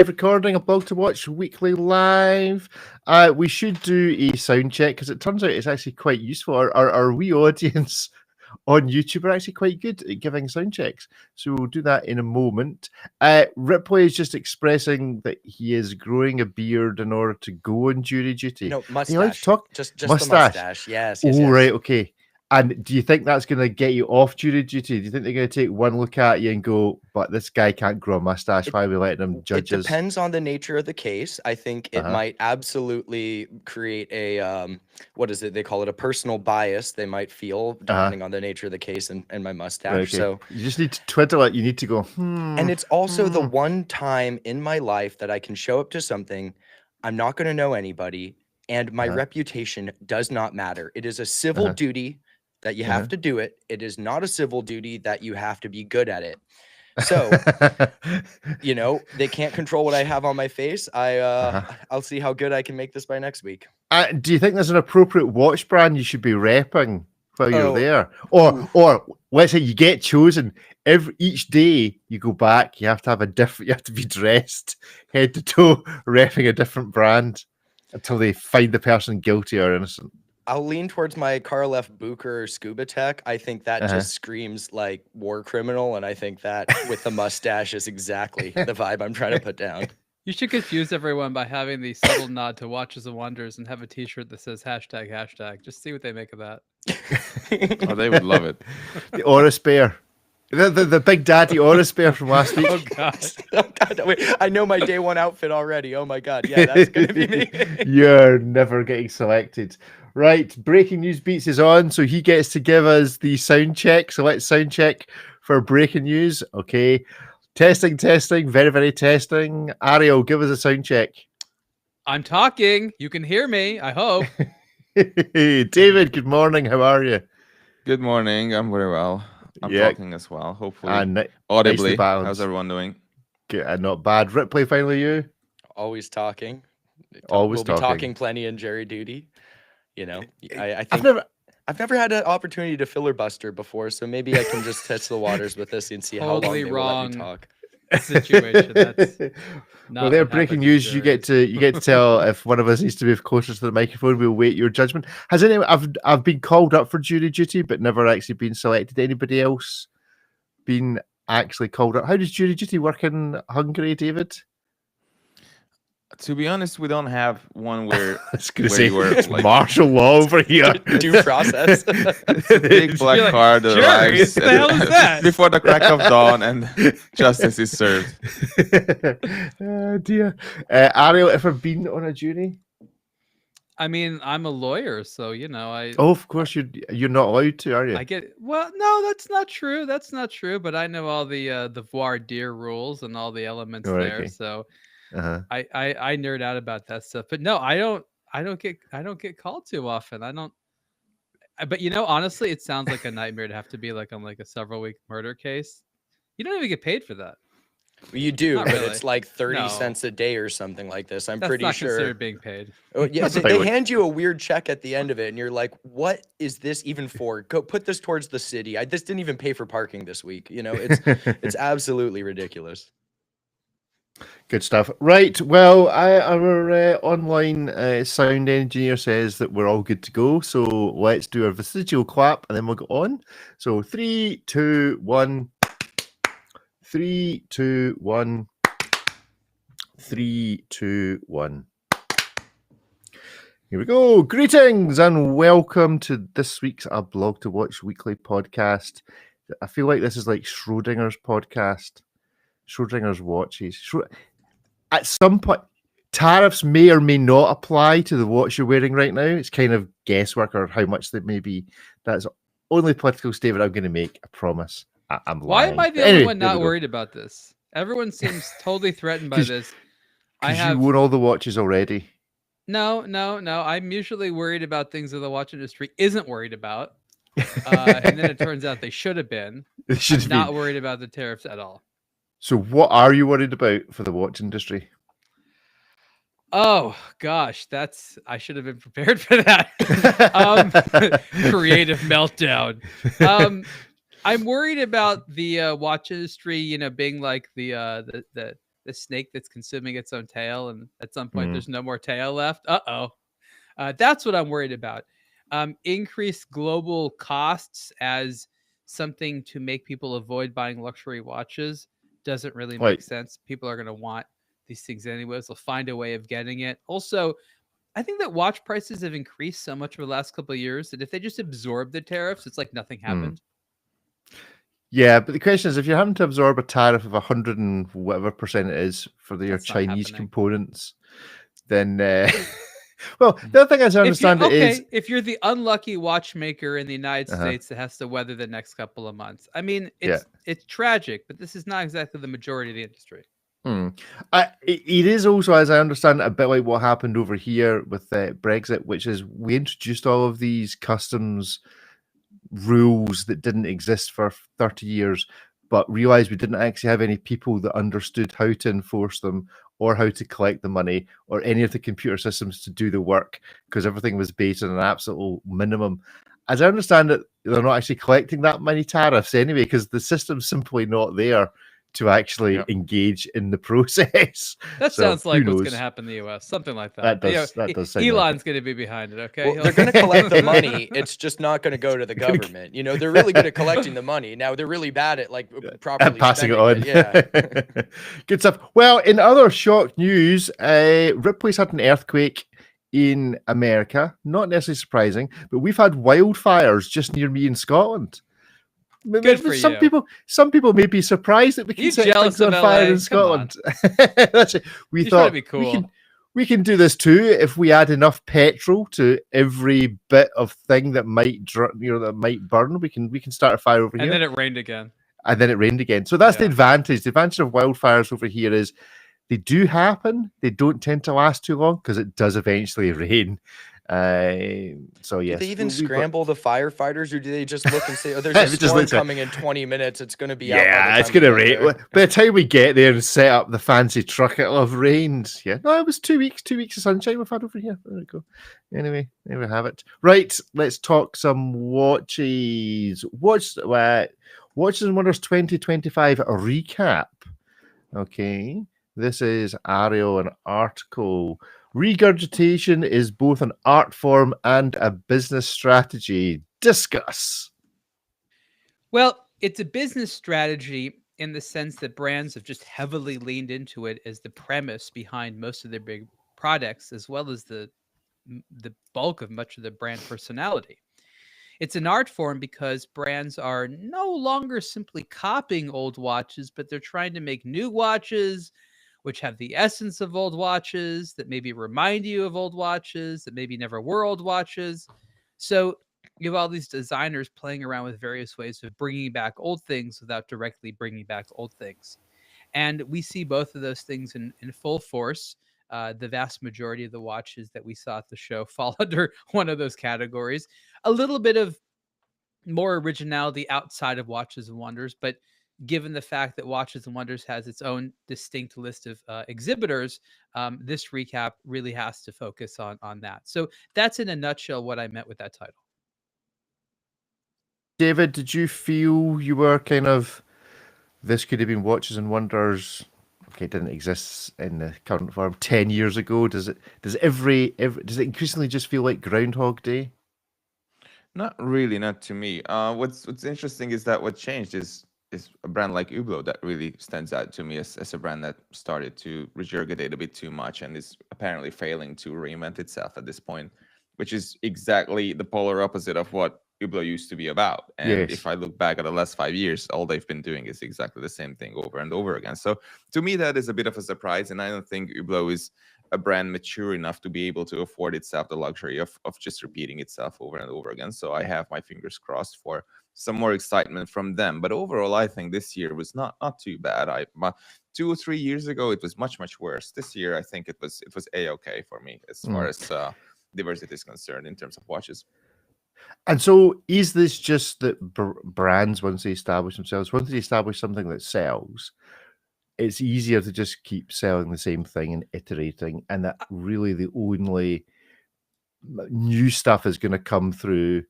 recording a Blog to Watch weekly live. We should do a sound check because it turns out it's actually quite useful. Our wee audience on YouTube are actually quite good at giving sound checks. So we'll do that in a moment. Ripley is just expressing that he is growing a beard in order to go on jury duty. No, Are you allowed mustache. to talk? Just Mustache. the mustache. Yes. Oh, right, okay. And do you think that's going to get you off jury duty? Do you think they're going to take one look at you and go, but this guy can't grow a mustache? Why are we letting him judge us? It depends on the nature of the case. I think it might absolutely create a, what is it? They call it a personal bias they might feel depending on the nature of the case and my mustache. Right, okay. So you just need to twiddle it. You need to go, And it's also the one time in my life that I can show up to something. I'm not going to know anybody. And my reputation does not matter. It is a civil duty that you have to do it. It is not a civil duty that you have to be good at it. So, you know, they can't control what I have on my face. I'll see how good I can make this by next week. Do you think there's an appropriate watch brand you should be repping while you're there? Or let's say you get chosen each day you go back, you have to have you have to be dressed head to toe repping a different brand until they find the person guilty or innocent. I'll lean towards my Karl F. Bucher Scuba Tech. I think that just screams like war criminal, and I think that with the mustache is exactly the vibe I'm trying to put down. You should confuse everyone by having the subtle nod to Watches and Wonders and have a T-shirt that says ##. Just see what they make of that. Oh, they would love it. The Oris Bear. The Big Daddy Oris Bear from last week. Oh, God. Oh, God. Wait, I know my day one outfit already. Oh, my God. Yeah, that's going to be me. You're never getting selected. Right, Breaking News Beats is on, so he gets to give us the sound check. So let's sound check for breaking news. Okay. Testing. Very, very testing. Ariel, give us a sound check. I'm talking. You can hear me, I hope. David, good morning. How are you? Good morning. I'm very well. I'm talking as well, hopefully. Audibly. How's everyone doing? Good, not bad. Ripley, finally you? Always talking. Always we'll talking. Be talking plenty in jury duty. You know, I think I've never had an opportunity to filibuster before, so maybe I can just test the waters with this and see how long they will let me talk. Situation. That's well, they're breaking news. You get to tell if one of us needs to move closer to the microphone. We'll wait your judgment. Has anyone? I've been called up for jury duty, but never actually been selected. Anybody else been actually called up? How does jury duty work in Hungary, David? To be honest, we don't have one where it's like, martial law over here. Due process. Big black card arrives what the hell is that? before the crack of dawn and justice is served. Oh dear. Ariel, ever been on a jury? I mean, I'm a lawyer, so you know Oh, of course you're not allowed to, are you? Well, no, that's not true. That's not true. But I know all the voir dire rules and all the elements there. Okay. So I nerd out about that stuff. But no, I don't get called too often. But you know, honestly, it sounds like a nightmare to have to be like on like a several week murder case. You don't even get paid for that. Well, you do, Not but really. it's like 30 cents a day or something like this. I'm That's pretty not sure. considered being paid. Oh, yeah, they hand you a weird check at the end of it, and you're like, "What is this even for? Go put this towards the city. This didn't even pay for parking this week. You know, it's absolutely ridiculous." Good stuff. Right. Well, our online sound engineer says that we're all good to go. So let's do our vestigial clap and then we'll go on. So 3, 2, 1. 3, 2, 1. 3, 2, 1. Here we go. Greetings and welcome to this week's A Blog to Watch weekly podcast. I feel like this is like Schrodinger's podcast. Schrodinger's watches. At some point, tariffs may or may not apply to the watch you're wearing right now. It's kind of guesswork or how much they may be. That's only political statement I'm going to make. I promise. I'm lying. Why am I the only one not worried about this? Everyone seems totally threatened by this. You own all the watches already. No. I'm usually worried about things that the watch industry isn't worried about. And then it turns out they should have been. I'm not worried about the tariffs at all. So what are you worried about for the watch industry? Oh gosh, I should have been prepared for that. Creative meltdown. I'm worried about the watch industry, you know, being like the the snake that's consuming its own tail, and at some point there's no more tail left. That's what I'm worried about. Increased global costs as something to make people avoid buying luxury watches doesn't really make sense. People are going to want these things anyways. They'll find a way of getting it. Also, I think that watch prices have increased so much over the last couple of years that if they just absorb the tariffs, it's like nothing happened. Yeah, but the question is, if you're having to absorb a tariff of 100 and whatever percent it is for your Chinese components, then well, the other thing as I understand is if you're the unlucky watchmaker in the United States that has to weather the next couple of months. I mean, it's tragic, but this is not exactly the majority of the industry. It is also, as I understand, a bit like what happened over here with Brexit, which is we introduced all of these customs rules that didn't exist for 30 years, but realized we didn't actually have any people that understood how to enforce them or how to collect the money or any of the computer systems to do the work, because everything was based on an absolute minimum. As I understand it, they're not actually collecting that many tariffs anyway, because the system's simply not there to actually engage in the process. That sounds like what's going to happen in the US, something like that. That does sound Elon's going to be behind it, okay? Well, they're going to collect the money. It's just not going to go to the government. You know, they're really good at collecting the money. Now, they're really bad at properly passing it on. Yeah. Good stuff. Well, in other shock news, Ripley's had an earthquake in America. Not necessarily surprising, but we've had wildfires just near me in Scotland. Good for you. Some people may be surprised that we can set things on fire in Scotland. That's it. We thought be cool. we can do this too if we add enough petrol to every bit of thing that might that might burn. We can start a fire over here. And then it rained again. So that's the advantage. The advantage of wildfires over here is they do happen. They don't tend to last too long because it does eventually rain. So yes. Do they even scramble the firefighters, or do they just look and say, "Oh, there's a storm coming in 20 minutes. It's going to be out." Yeah, it's going to rain. By the time we get there and set up the fancy truck, it'll have rained. Yeah, no, it was 2 weeks. 2 weeks of sunshine we've had over here. There we go. Anyway, there we have it. Right, let's talk some watches. Watches and Wonders 2025 recap. Okay, this is Ariel, an article. Regurgitation is both an art form and a business strategy. Discuss. Well, it's a business strategy in the sense that brands have just heavily leaned into it as the premise behind most of their big products, as well as the bulk of much of the brand personality. It's an art form because brands are no longer simply copying old watches, but they're trying to make new watches which have the essence of old watches, that maybe remind you of old watches, that maybe never were old watches. So you have all these designers playing around with various ways of bringing back old things without directly bringing back old things. And we see both of those things in full force. The vast majority of the watches that we saw at the show fall under one of those categories. A little bit of more originality outside of Watches and Wonders, but given the fact that Watches and Wonders has its own distinct list of exhibitors, this recap really has to focus on that. So that's in a nutshell what I meant with that title. David, did you feel you were kind of, this could have been Watches and Wonders, okay, it didn't exist in the current form 10 years ago? Does it increasingly just feel like Groundhog Day? Not really, not to me. What's interesting is that what changed is a brand like Hublot that really stands out to me as a brand that started to regurgitate a bit too much and is apparently failing to reinvent itself at this point, which is exactly the polar opposite of what Hublot used to be about. And if I look back at the last 5 years, all they've been doing is exactly the same thing over and over again. So to me, that is a bit of a surprise. And I don't think Hublot is a brand mature enough to be able to afford itself the luxury of just repeating itself over and over again. So I have my fingers crossed for some more excitement from them. But overall, I think this year was not too bad. 2 or 3 years ago, it was much worse. This year, I think it was a-okay for me as far as diversity is concerned in terms of watches. And so is this just that brands, once they establish themselves, once they establish something that sells, it's easier to just keep selling the same thing and iterating, and that really the only new stuff is going to come through,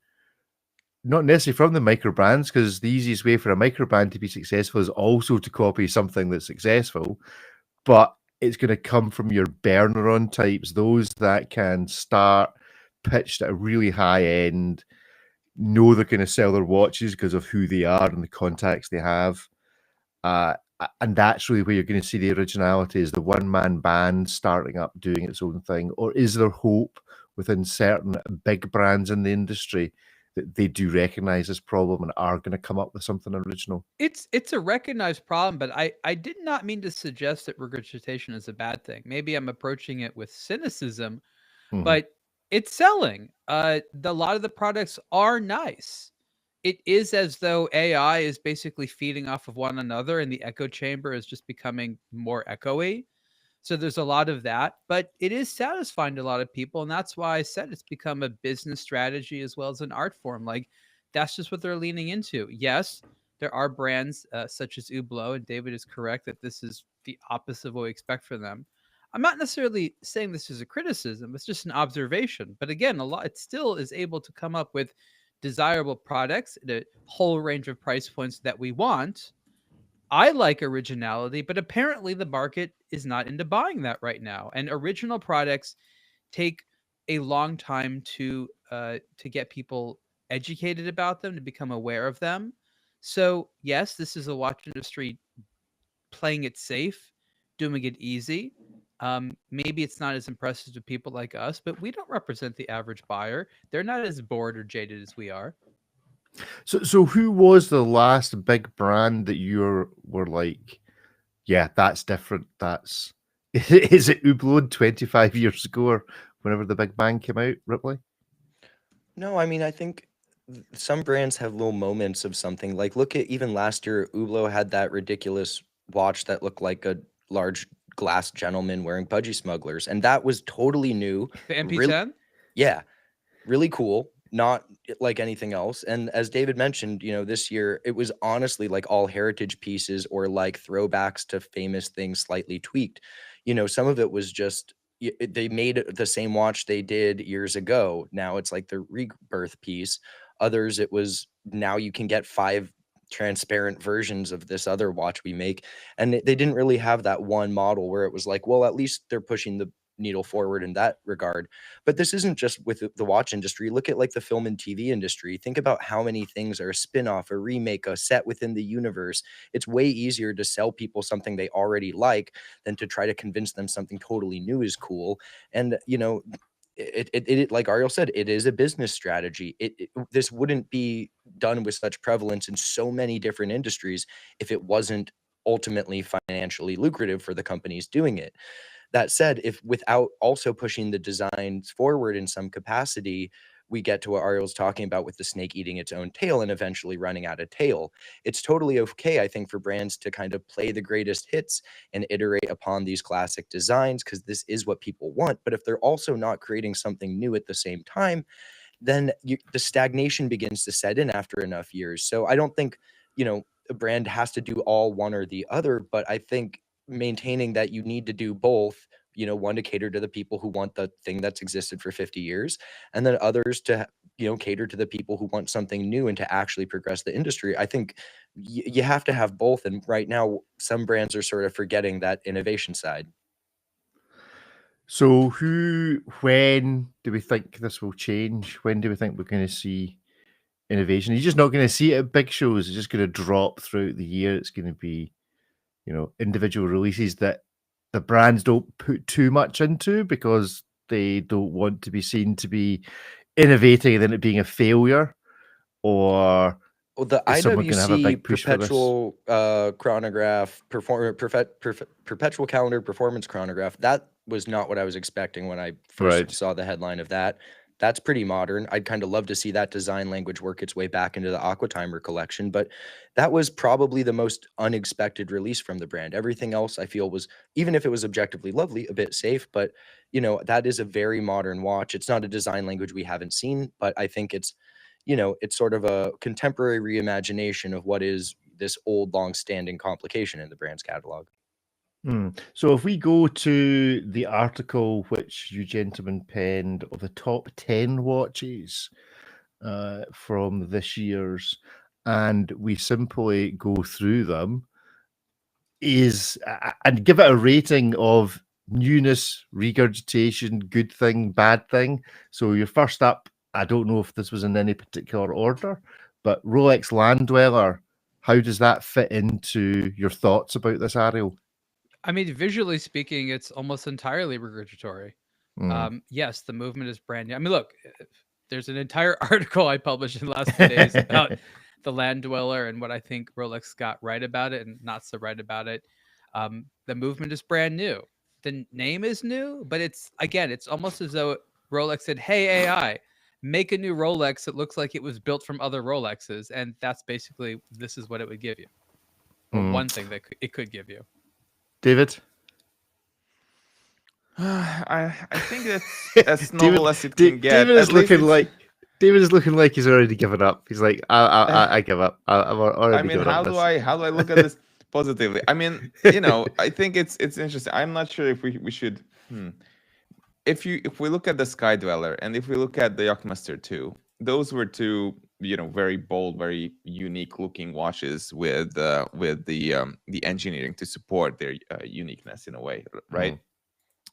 not necessarily from the micro brands, because the easiest way for a micro brand to be successful is also to copy something that's successful, but it's going to come from your burner-on types, those that can start pitched at a really high end, know they're going to sell their watches because of who they are and the contacts they have. And that's really where you're going to see the originality, is the one-man band starting up doing its own thing. Or is there hope within certain big brands in the industry that they do recognize this problem and are going to come up with something original? It's a recognized problem, but I did not mean to suggest that regurgitation is a bad thing. Maybe I'm approaching it with cynicism, but it's selling. A lot of the products are nice. It is as though AI is basically feeding off of one another, and the echo chamber is just becoming more echoey. So there's a lot of that, but it is satisfying to a lot of people, and that's why I said it's become a business strategy as well as an art form. Like, that's just what they're leaning into. Yes, there are brands such as Hublot, and David is correct that this is the opposite of what we expect from them. I'm not necessarily saying this is a criticism; it's just an observation. But again, it still is able to come up with desirable products at a whole range of price points that we want. I like originality, but apparently the market is not into buying that right now. And original products take a long time to get people educated about them, to become aware of them. So yes, this is a watch industry playing it safe, doing it easy. Maybe it's not as impressive to people like us, but we don't represent the average buyer. They're not as bored or jaded as we are. So who was the last big brand that you were like, yeah, that's different? That's is it Hublot 25 years ago or whenever the Big Bang came out, Ripley? No, I mean, I think some brands have little moments of something. Like, look at even last year, Hublot had that ridiculous watch that looked like a large glass gentleman wearing budgie smugglers, and that was totally new. The MP10? Yeah, really cool. Not like anything else. And as David mentioned, this year it was honestly like all heritage pieces or like throwbacks to famous things slightly tweaked. Some of it was just they made the same watch they did years ago. Now it's like the rebirth piece. Others, it was now you can get 5 transparent versions of this other watch we make. And they didn't really have that one model where it was like, well, at least they're pushing the needle forward in that regard. But this isn't just with the watch industry. Look at like the film and TV industry. Think about how many things are a spin-off, a remake, a set within the universe. It's way easier to sell people something they already like than to try to convince them something totally new is cool. And it like Ariel said, it is a business strategy. This wouldn't be done with such prevalence in so many different industries if it wasn't ultimately financially lucrative for the companies doing it. That said, if without also pushing the designs forward in some capacity, we get to what Ariel's talking about with the snake eating its own tail and eventually running out of tail. It's totally okay, I think, for brands to kind of play the greatest hits and iterate upon these classic designs because this is what people want. But if they're also not creating something new at the same time, then the stagnation begins to set in after enough years. So I don't think, a brand has to do all one or the other, but I think maintaining that you need to do both, one to cater to the people who want the thing that's existed for 50 years, and then others to, cater to the people who want something new and to actually progress the industry. I think you have to have both. And right now, some brands are sort of forgetting that innovation side. So when do we think this will change? When do we think we're going to see innovation? You're just not going to see it at big shows. It's just going to drop throughout the year. It's going to be, individual releases that the brands don't put too much into because they don't want to be seen to be innovating and then it being a failure. Or well, the IWC perpetual chronograph, perpetual calendar performance chronograph, that was not what I was expecting when I first saw the headline of that. That's pretty modern. I'd kind of love to see that design language work its way back into the Aquatimer collection, but that was probably the most unexpected release from the brand. Everything else I feel was, even if it was objectively lovely, a bit safe, but that is a very modern watch. It's not a design language we haven't seen, but I think it's sort of a contemporary reimagination of what is this old, long-standing complication in the brand's catalog. So if we go to the article which you gentlemen penned of the top 10 watches from this year's, and we simply go through them, is, and give it a rating of newness, regurgitation, good thing, bad thing. So you're first up. I don't know if this was in any particular order, but Rolex Land Dweller, how does that fit into your thoughts about this, Ariel? I mean, visually speaking, it's almost entirely regurgitory. Yes, the movement is brand new. I mean, look, there's an entire article I published in the last 2 days about the Land Dweller and what I think Rolex got right about it and not so right about it. The movement is brand new. The name is new, but it's almost as though Rolex said, "Hey AI, make a new Rolex that looks like it was built from other Rolexes," and that's basically this is what it would give you. Or one thing that it could give you. David? I think that's as novel as it can get. David is looking like he's already given up. He's like, I give up. I've already given up. How do I look at this positively? I mean, I think it's interesting. I'm not sure if we should. If we look at the Sky Dweller and if we look at the Yachtmaster 2, those were two very bold, very unique looking watches with the engineering to support their uniqueness in a way, right?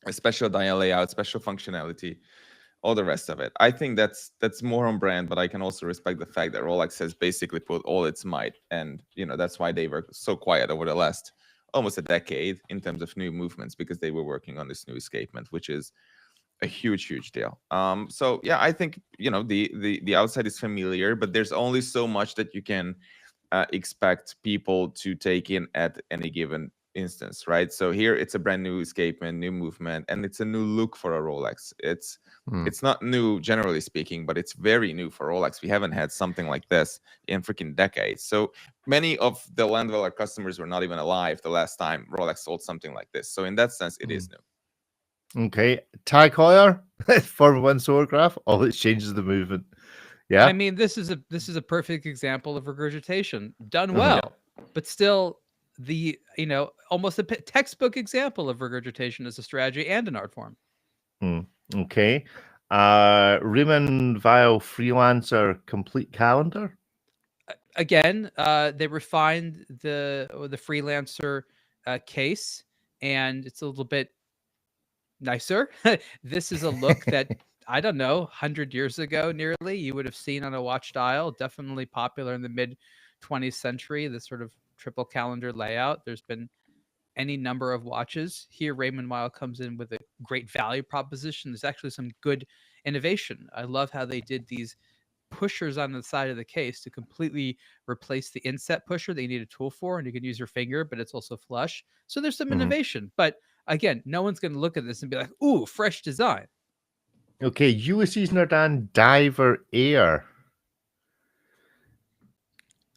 A special dial layout, special functionality, all the rest of it. I think that's more on brand, but I can also respect the fact that Rolex has basically put all its might, and that's why they were so quiet over the last almost a decade in terms of new movements, because they were working on this new escapement, which is a huge deal. So yeah, I think the outside is familiar, but there's only so much that you can expect people to take in at any given instance, right? So here it's a brand new escapement, new movement, and it's a new look for a Rolex. It's not new generally speaking, but it's very new for Rolex. We haven't had something like this in freaking decades. So many of the Land Dweller customers were not even alive the last time Rolex sold something like this. So in that sense, it is new. Okay, Tag Heuer, Formula One Solargraph. All it changes the movement. Yeah, I mean, this is a perfect example of regurgitation done well, but still the almost a textbook example of regurgitation as a strategy and an art form. Okay, Raymond Weil Freelancer Complete Calendar. Again, they refined the Freelancer case, and it's a little bit nicer. This is a look that I don't know, 100 years ago nearly you would have seen on a watch dial. Definitely popular in the mid 20th century, this sort of triple calendar layout. There's been any number of watches. Here Raymond Weil comes in with a great value proposition. There's actually some good innovation. I love how they did these pushers on the side of the case to completely replace the inset pusher that you need a tool for, and you can use your finger, but it's also flush. So there's some innovation, but again, no one's going to look at this and be like, ooh, fresh design. Okay, Ulysses Nardin Diver Air.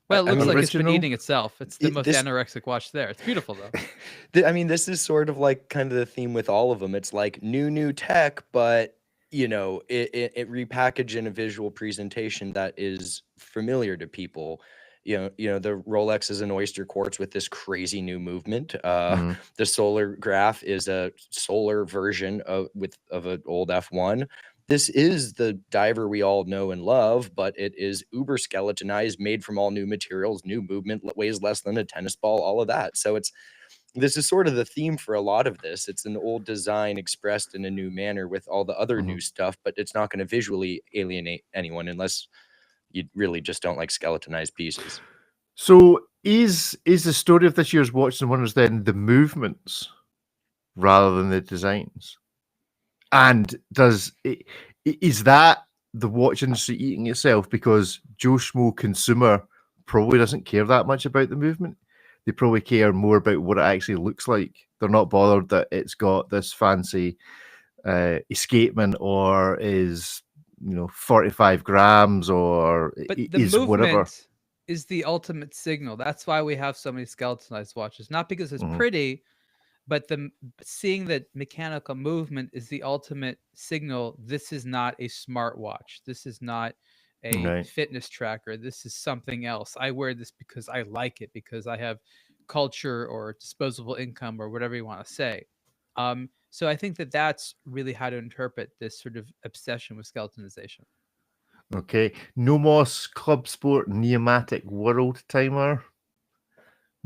Well, it looks like it's been eating itself. It's the most anorexic watch there. It's beautiful, though. I mean, this is sort of like kind of the theme with all of them. It's like new tech, but it repackaged in a visual presentation that is familiar to people. The Rolex is an oyster quartz with this crazy new movement. The Solargraph is a solar version of an old F1. This is the diver we all know and love, but it is uber skeletonized, made from all new materials, new movement, weighs less than a tennis ball, all of that. So this is sort of the theme for a lot of this. It's an old design expressed in a new manner with all the other new stuff, but it's not going to visually alienate anyone unless you really just don't like skeletonized pieces. So is the story of this year's Watches and Wonders then the movements rather than the designs? And is that the watch industry eating itself because Joe Schmo consumer probably doesn't care that much about the movement? They probably care more about what it actually looks like. They're not bothered that it's got this fancy escapement or is 45 grams or is whatever. Is the ultimate signal. That's why we have so many skeletonized watches. Not because it's pretty, but seeing that mechanical movement is the ultimate signal. This is not a smartwatch. This is not a fitness tracker. This is something else. I wear this because I like it, because I have culture or disposable income or whatever you want to say. So I think that's really how to interpret this sort of obsession with skeletonization. Okay. Nomos Club Sport Neomatic World Timer.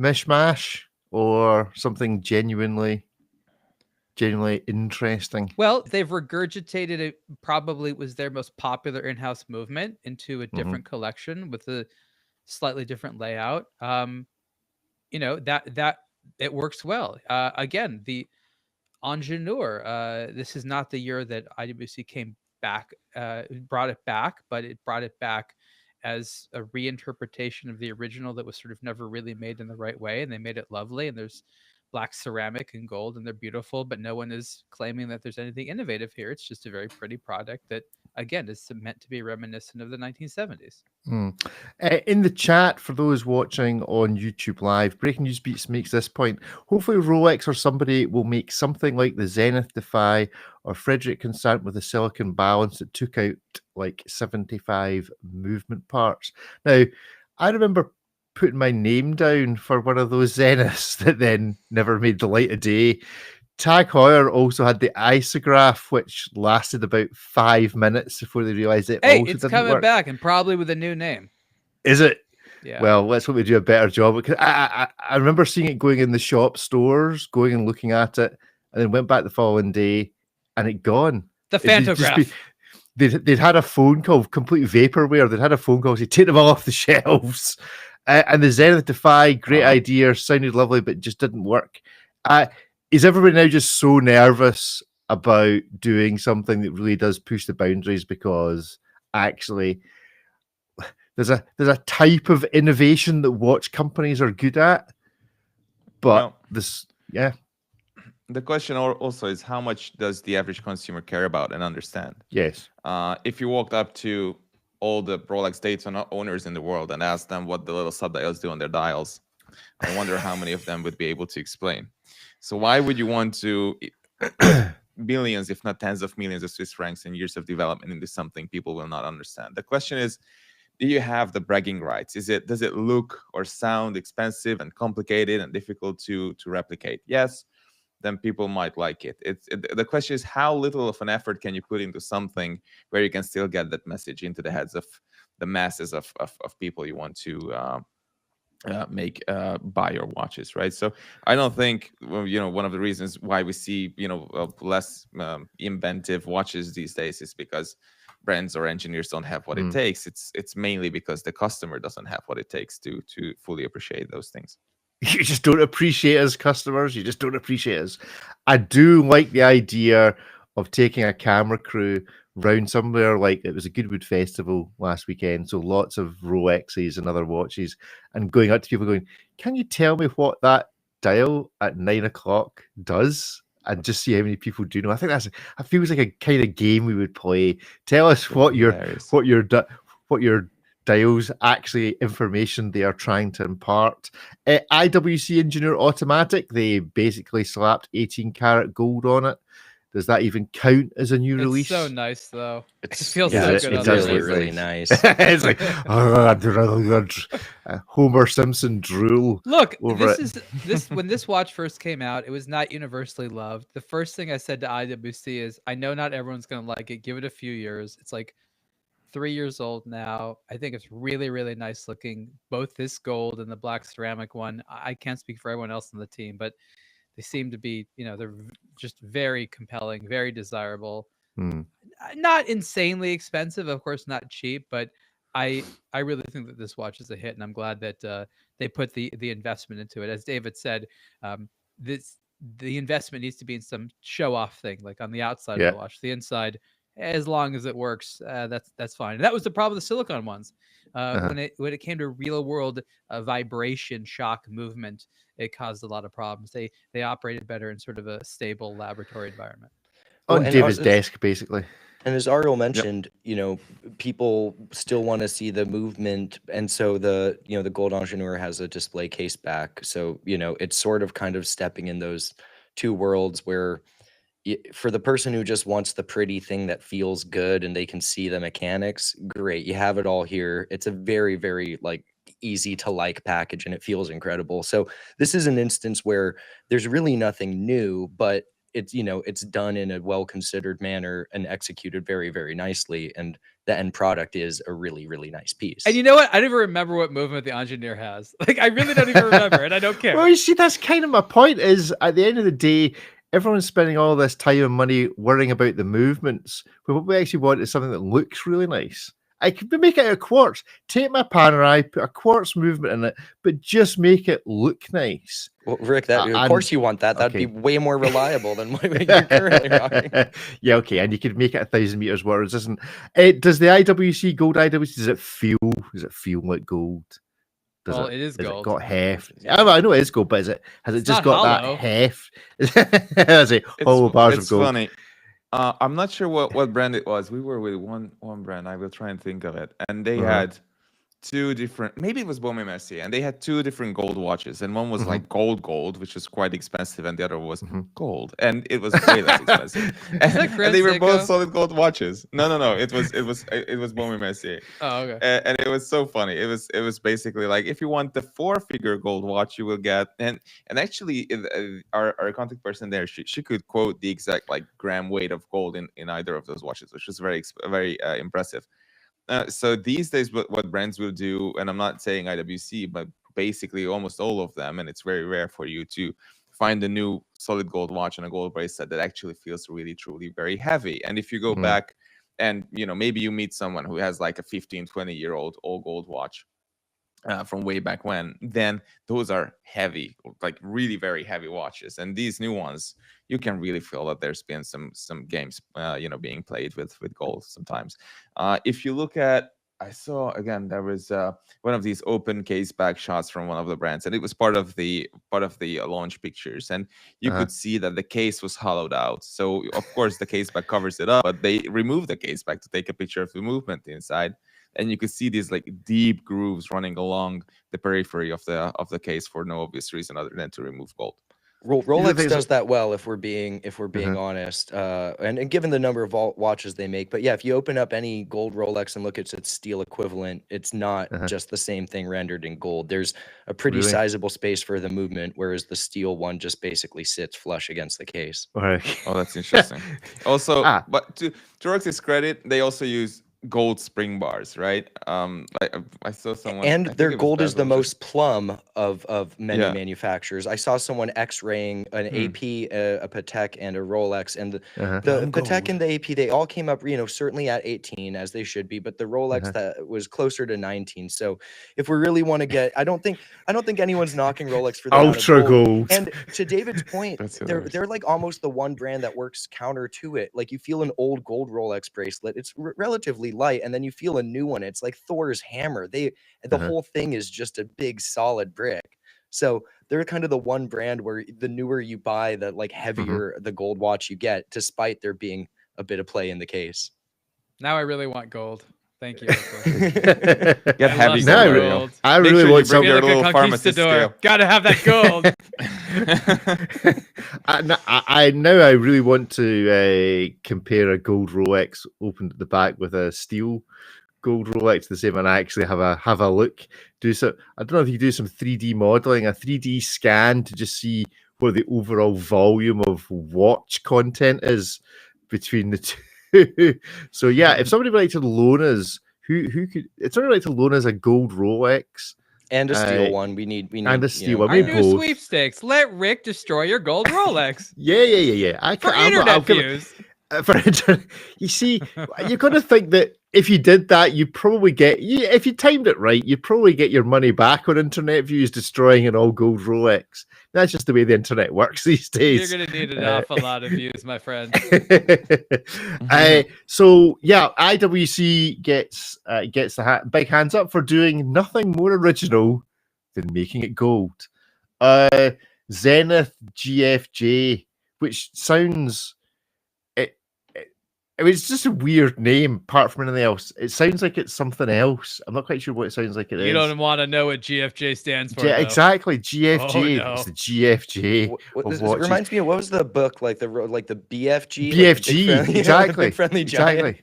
Mishmash. or something genuinely interesting? Well, they've regurgitated it. Probably was their most popular in-house movement into a different collection with a slightly different layout. You know, that it works well. Again, the Ingenieur. This is not the year that IWC came back, brought it back, but it brought it back as a reinterpretation of the original that was sort of never really made in the right way, and they made it lovely. And there's black ceramic and gold, and they're beautiful, but no one is claiming that there's anything innovative here. It's just a very pretty product that, again, is meant to be reminiscent of the 1970s. In the chat, for those watching on YouTube Live, Breaking News Beats makes this point. Hopefully Rolex or somebody will make something like the Zenith Defy or Frederick Constant with a silicon balance that took out like 75 movement parts. Now, I remember putting my name down for one of those Zeniths that then never made the light of day. Tag Heuer also had the isograph, which lasted about 5 minutes before they realized it Hey, also it's didn't coming work. back, and probably with a new name. Is it? Yeah. Well, let's hope we do a better job. Because I remember seeing it going in the shop stores, going and looking at it, and then went back the following day, and it gone. The Phantograph. They'd had a phone call, complete vaporware. They'd had a phone call to take them all off the shelves. And the Zenith Defy, great idea, sounded lovely, but just didn't work. Is everybody now just so nervous about doing something that really does push the boundaries because actually there's a type of innovation that watch companies are good at, but the question also is, how much does the average consumer care about and understand? Yes. If you walked up to all the Rolex Daytona owners in the world and asked them what the little subdials do on their dials, I wonder how many of them would be able to explain. So why would you want to millions, if not tens of millions of Swiss francs and years of development into something people will not understand? The question is, do you have the bragging rights? Does it look or sound expensive and complicated and difficult to replicate? Yes, then people might like it. The question is, how little of an effort can you put into something where you can still get that message into the heads of the masses of people you want to make buy your watches, right? So I don't think, one of the reasons why we see less inventive watches these days is because brands or engineers don't have what it takes. It's mainly because the customer doesn't have what it takes to fully appreciate those things. You just don't appreciate us, customers. You just don't appreciate us. I do like the idea of taking a camera crew round somewhere, like it was a Goodwood Festival last weekend, so lots of Rolexes and other watches, and going up to people going, can you tell me what that dial at 9 o'clock does? And just see how many people do know. I think that feels like a kind of game we would play. Tell us what your dials actually information they are trying to impart. IWC Engineer Automatic, they basically slapped 18 karat gold on it. Does that even count as a new release? It's so nice, though. It feels so good. It's really nice. It's like Homer Simpson drool. Look, when this watch first came out, it was not universally loved. The first thing I said to IWC is, I know not everyone's going to like it. Give it a few years. It's like 3 years old now. I think it's really, really nice looking. Both this gold and the black ceramic one. I can't speak for everyone else on the team, but they seem to be, they're just very compelling, very desirable. Not insanely expensive, of course, not cheap, but I really think that this watch is a hit, and I'm glad that they put the investment into it. As David said, the investment needs to be in some show off thing, like on the outside of the watch. The inside, as long as it works, that's fine. And that was the problem with the silicon ones. When it came to real world vibration, shock, movement, it caused a lot of problems. They operated better in sort of a stable laboratory environment. On David's desk, basically. And as Ariel mentioned, people still want to see the movement, and so the Gold Ingenieur has a display case back. So it's sort of kind of stepping in those two worlds where, for the person who just wants the pretty thing that feels good and they can see the mechanics, great, you have it all here. It's a very, very easy to like package, and it feels incredible. So this is an instance where there's really nothing new, but it's it's done in a well-considered manner and executed very, very nicely, and the end product is a really, really nice piece. And you know what? I don't even remember what movement the engineer has. Like, I really don't even remember, and I don't care. Well, you see, that's kind of my point. Is at the end of the day, everyone's spending all this time and money worrying about the movements, but what we actually want is something that looks really nice. I could make it out of quartz. Take my Panerai, put a quartz movement in it, but just make it look nice. Well, Rick, of course you want that. That'd be way more reliable than what you're currently rocking. Yeah, okay, and you could make it 1,000 meters words. Does the IWC gold IWC? Does it feel like gold? It is gold. It got heft? I know it is gold, but has it just got hollow. that heft? Has it hollow bars of gold? Funny. I'm not sure what brand it was. We were with one brand. I will try and think of it. And they had two different, maybe it was Baume & Mercier, and they had two different gold watches. And one was like gold, which was quite expensive, and the other was gold, and it was way less expensive. and they were both solid gold watches. No. It was Baume & Mercier. Oh, okay. And it was so funny. It was basically like, if you want the 4-figure gold watch, you will get, and actually our contact person there, she could quote the exact like gram weight of gold in either of those watches, which was very impressive. So these days, what brands will do, and I'm not saying IWC, but basically almost all of them, and it's very rare for you to find a new solid gold watch and a gold bracelet that actually feels really, truly very heavy. And if you go back and, maybe you meet someone who has like a 15, 20-year-old all gold watch from way back when, then those are heavy, like really very heavy watches. And these new ones, you can really feel that there's been some games being played with gold sometimes. If you look at, I saw again, there was one of these open case back shots from one of the brands, and it was part of the launch pictures, and you could see that the case was hollowed out. So of course the case back covers it up, but they removed the case back to take a picture of the movement inside. And you could see these like deep grooves running along the periphery of the case for no obvious reason other than to remove gold. Rolex does that well, if we're being honest, and given the number of watches they make. But yeah, if you open up any gold Rolex and look at its steel equivalent, it's not just the same thing rendered in gold. There's a pretty sizable space for the movement, whereas the steel one just basically sits flush against the case. Oh, that's interesting. Also, but to Rolex's credit, they also use gold spring bars, right? I saw someone, and their gold is the most plumb of many manufacturers. I saw someone X-raying an AP, a Patek, and a Rolex, and the Patek and the AP, they all came up, certainly at 18, as they should be, but the Rolex that was closer to 19. So if we really want to get, I don't think anyone's knocking Rolex for the ultra gold. And to David's point, they're like almost the one brand that works counter to it. Like, you feel an old gold Rolex bracelet, it's relatively light, and then you feel a new one, it's like Thor's hammer. The whole thing is just a big solid brick. So they're kind of the one brand where the newer you buy, the like heavier the gold watch you get, despite there being a bit of play in the case. Now I really want gold. Thank you. Get heavy gold. I really want some your little pharmacist scale. Gotta have that gold. I really want to compare a gold Rolex opened at the back with a steel gold Rolex the same, and I actually have a look. I don't know if you do some 3D modeling, a 3D scan to just see what the overall volume of watch content is between the two. So yeah, if somebody would like to loan us, who could? If somebody would like to loan us a gold Rolex and a steel one, we need and a steel one. I do sweepstakes. Let Rick destroy your gold Rolex. Yeah. Internet views. For internet, you see, you're going to think that if you did that, you probably if you timed it right, you probably get your money back on internet views destroying an all gold Rolex. That's just the way the internet works these days. You're going to need an awful lot of views, my friend. So yeah, IWC gets the big hands up for doing nothing more original than making it gold. Zenith GFJ, which sounds. It's just a weird name, apart from anything else. It sounds like it's something else. I'm not quite sure what it sounds like it is. You don't want to know what GFJ stands for. Yeah, exactly. GFJ. Oh, no. It's the GFJ. It reminds me of, what was the book, like the BFG? BFG, like exactly. Big Friendly Giant.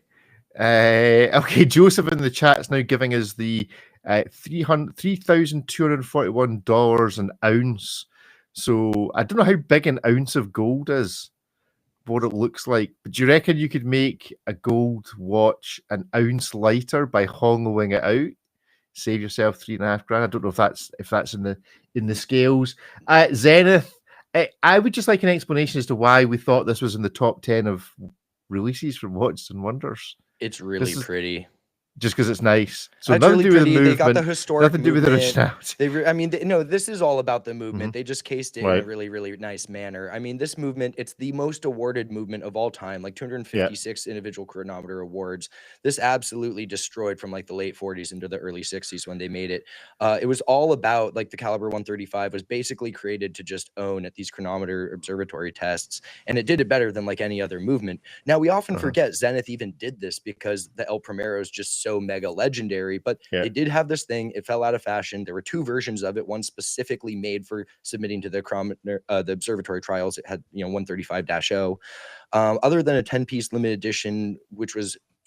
Exactly. Okay, Joseph in the chat's now giving us the $3,241 an ounce. So I don't know how big an ounce of gold is. what it looks like. But do you reckon you could make a gold watch an ounce lighter by hollowing it out? Save yourself $3.5 grand. I don't know if that's in the scales. Zenith. I would just like an explanation as to why we thought this was in the top 10 of releases from Watches and Wonders. It's really pretty. Just because it's nice. So It's nothing to really do with the pretty. movement. They got the historic Nothing to do with the movement. originality. No, this is all about the movement. Mhm. They just cased it in Right. a really, really nice manner. I mean, this movement, it's the most awarded movement of all time, like 256 individual chronometer awards. This absolutely destroyed from like the late 40s into the early 60s when they made it. It was all about like the Caliber 135 was basically created to just own at these chronometer observatory tests. And it did it better than like any other movement. Now, we often forget Zenith even did this because the El Primero is just so mega legendary. But they did have this thing. It fell out of fashion. There were two versions of it. One specifically made for submitting to the observatory trials. It had 135-0. Other than a 10-piece limited edition, which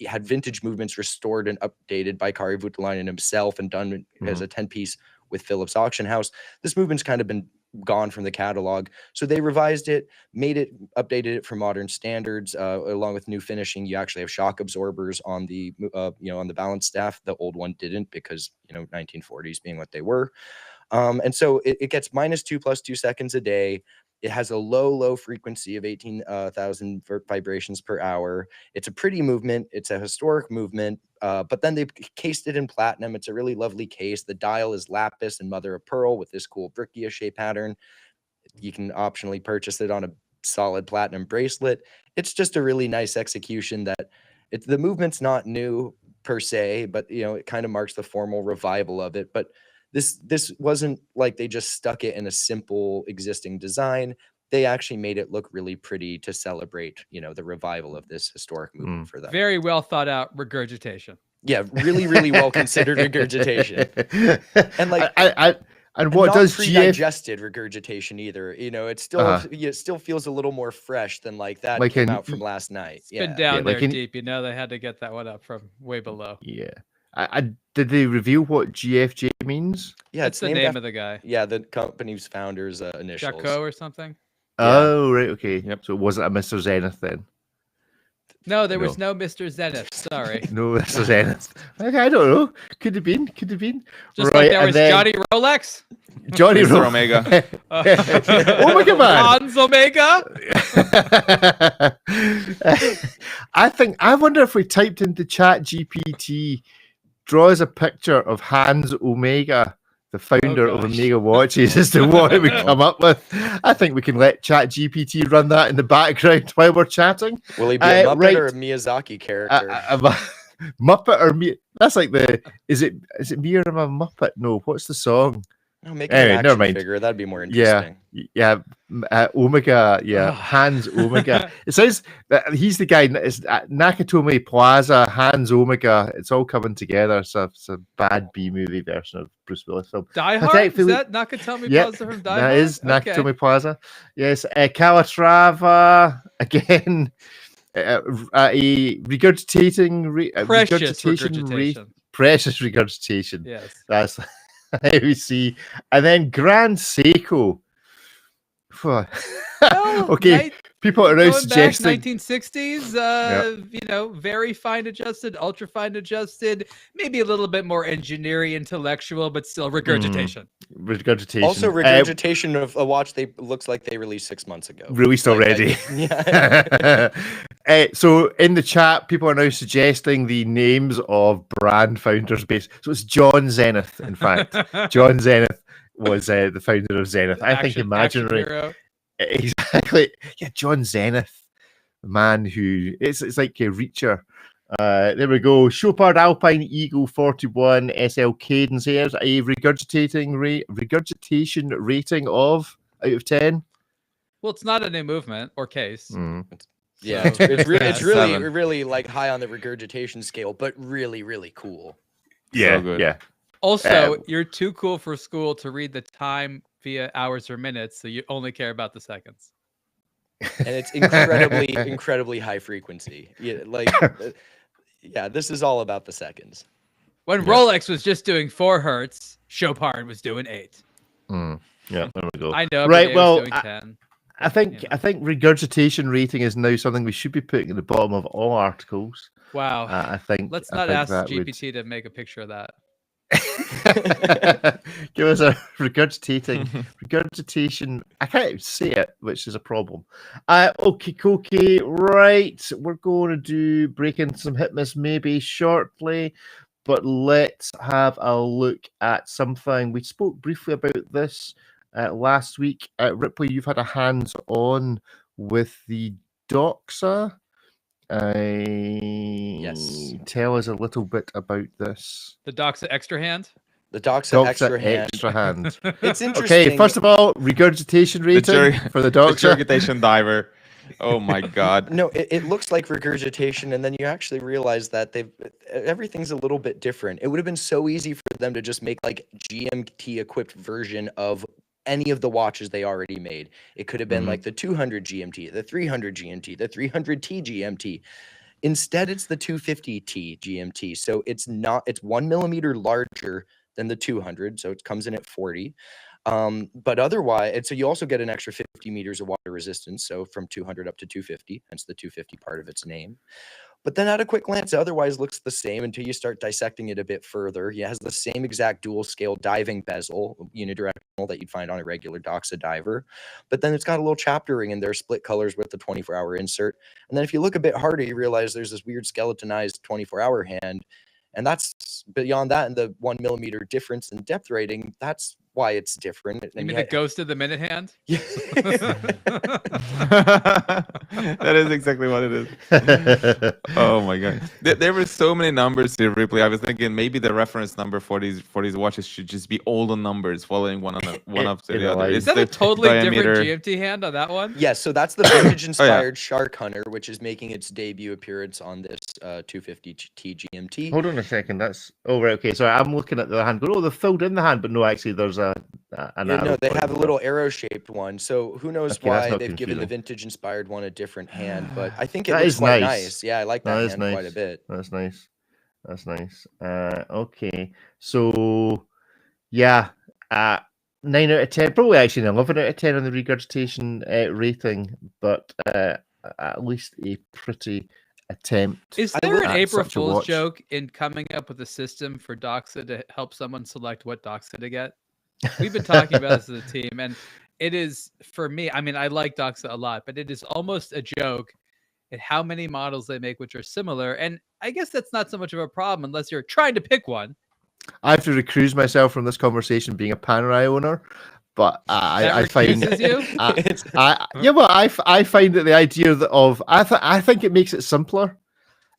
had vintage movements restored and updated by Kari Voutilainen himself and done as a 10-piece with Phillips Auction House, this movement's kind of been gone from the catalog. So they revised it, updated it for modern standards, along with new finishing. You actually have shock absorbers on the on the balance staff. The old one didn't because 1940s being what they were. And so it gets -2 + 2 seconds a day. It has a low frequency of 18,000 vibrations per hour. It's a pretty movement. It's a historic movement, but then they cased it in platinum. It's a really lovely case. The dial is lapis and mother of pearl with this cool brickia shape pattern. You can optionally purchase it on a solid platinum bracelet. It's just a really nice execution that the movement's not new per se, but it kind of marks the formal revival of it. But this wasn't like they just stuck it in a simple existing design. They actually made it look really pretty to celebrate, the revival of this historic movement for them. Very well thought out regurgitation. Yeah, really, really well considered regurgitation. And like and what not does pre-digested regurgitation either? It still feels a little more fresh than like that like came out from last night. It's been down there deep. They had to get that one up from way below. Yeah. Did they reveal what GFJ means? Yeah, it's the name of the guy. Yeah, the company's founder's initials. Jaco or something. Oh, right. Okay. Yep. So it wasn't a Mr. Zenith then? No, there was no Mr. Zenith. Sorry. No Mr. Zenith. Okay, I don't know. Could have been. Just like there was Johnny Rolex. Johnny Mr. Omega. Omega Man. Hans Omega. I wonder if we typed into ChatGPT, draws a picture of Hans Omega, the founder of Omega Watches, as to what it would come up with. I think we can let ChatGPT run that in the background while we're chatting. Will he be a Muppet or a Miyazaki character? Muppet or me? That's like is it me or am I a Muppet? No, what's the song? No, make an action figure. That'd be more interesting. Yeah. Omega. Yeah, Hans Omega. It says that he's the guy. It's Nakatomi Plaza. Hans Omega. It's all coming together. It's a bad B movie version of Bruce Willis film. Die Hard. Is that Nakatomi Plaza from Die Hard? That is Nakatomi Plaza. Yes, Calatrava again. A regurgitating. Precious regurgitation. Yes. That's how we see. And then Grand Seiko. Okay. People are now suggesting 1960s, very fine adjusted, ultra fine adjusted, maybe a little bit more engineering, intellectual, but still regurgitation. Regurgitation. Also, regurgitation of a watch looks like they released 6 months ago. Released already. So in the chat, people are now suggesting the names of brand founders based. So it's John Zenith, in fact. John Zenith was the founder of Zenith. I think imaginary. Exactly. Yeah, John Zenith, the man who it's like a reacher. There we go. Chopard Alpine Eagle 41 SL Cadence Airs, a regurgitation rating of out of 10. Well, it's not a new movement or case. Yeah, it's really like high on the regurgitation scale, but really, really cool. Yeah, so good. Yeah. Also, you're too cool for school to read the time via hours or minutes, so you only care about the seconds. And it's incredibly high frequency. Yeah, this is all about the seconds. When Rolex was just doing 4 hertz, Chopard was doing 8. Yeah, there we go. I know. Right. Well, doing 10. but, I think regurgitation rating is now something we should be putting at the bottom of all articles. Wow. I think. Let's I not think ask that GPT to make a picture of that. Give us a regurgitation. I can't even say it, which is a problem. Okay, right. We're going to do break into some hit miss maybe shortly, but let's have a look at something. We spoke briefly about this last week. Ripley, you've had a hands-on with the Doxa. Yes. Tell us a little bit about this. The Doxa extra hand. The Doxa Doxa extra hand. hand. It's interesting. Okay, first of all, regurgitation rating for the Doxa. Regurgitation diver. Oh my god. No, it looks like regurgitation, and then you actually realize that everything's a little bit different. It would have been so easy for them to just make like GMT equipped version of any of the watches they already made. It could have been like the 200 GMT, the 300 GMT, the 300T GMT. Instead, it's the 250T GMT. So it's 1 millimeter larger than the 200. So it comes in at 40. But otherwise, and so you also get an extra 50 meters of water resistance. So from 200 up to 250, hence the 250 part of its name. But then at a quick glance, it otherwise looks the same until you start dissecting it a bit further. It has the same exact dual scale diving bezel, unidirectional, that you'd find on a regular Doxa diver. But then it's got a little chapter ring in there, split colors with the 24-hour insert. And then if you look a bit harder, you realize there's this weird skeletonized 24-hour hand. And that's beyond that, and the 1 millimeter difference in depth rating, that's why it's different. You mean the ghost of the minute hand? Yeah. That is exactly what it is. Oh my god, there were so many numbers here, Ripley. I was thinking maybe the reference number for these watches should just be all the numbers following one after the other. Is that a totally different GMT hand on that one? Yes, so that's the vintage inspired Shark Hunter, which is making its debut appearance on this 250T GMT. Hold on a second. That's right. Okay, sorry. I'm looking at the hand. Oh, they've filled in the hand, but no, actually, there's an no, they have a little arrow-shaped one. So who knows why they've given the vintage-inspired one a different hand? But I think it looks quite nice. Yeah, I like that hand quite a bit. That's nice. That's nice. Okay, so yeah, 9 out of 10. Probably actually an 11 out of 10 on the regurgitation rating, but at least a pretty attempt. Is there an April Fool's joke in coming up with a system for Doxa to help someone select what Doxa to get? We've been talking about this as a team, and it is, for me, I mean, I like Doxa a lot, but it is almost a joke at how many models they make which are similar. And I guess that's not so much of a problem unless you're trying to pick one. I have to recuse myself from this conversation being a Panerai owner. But I find I find that the idea of I think it makes it simpler.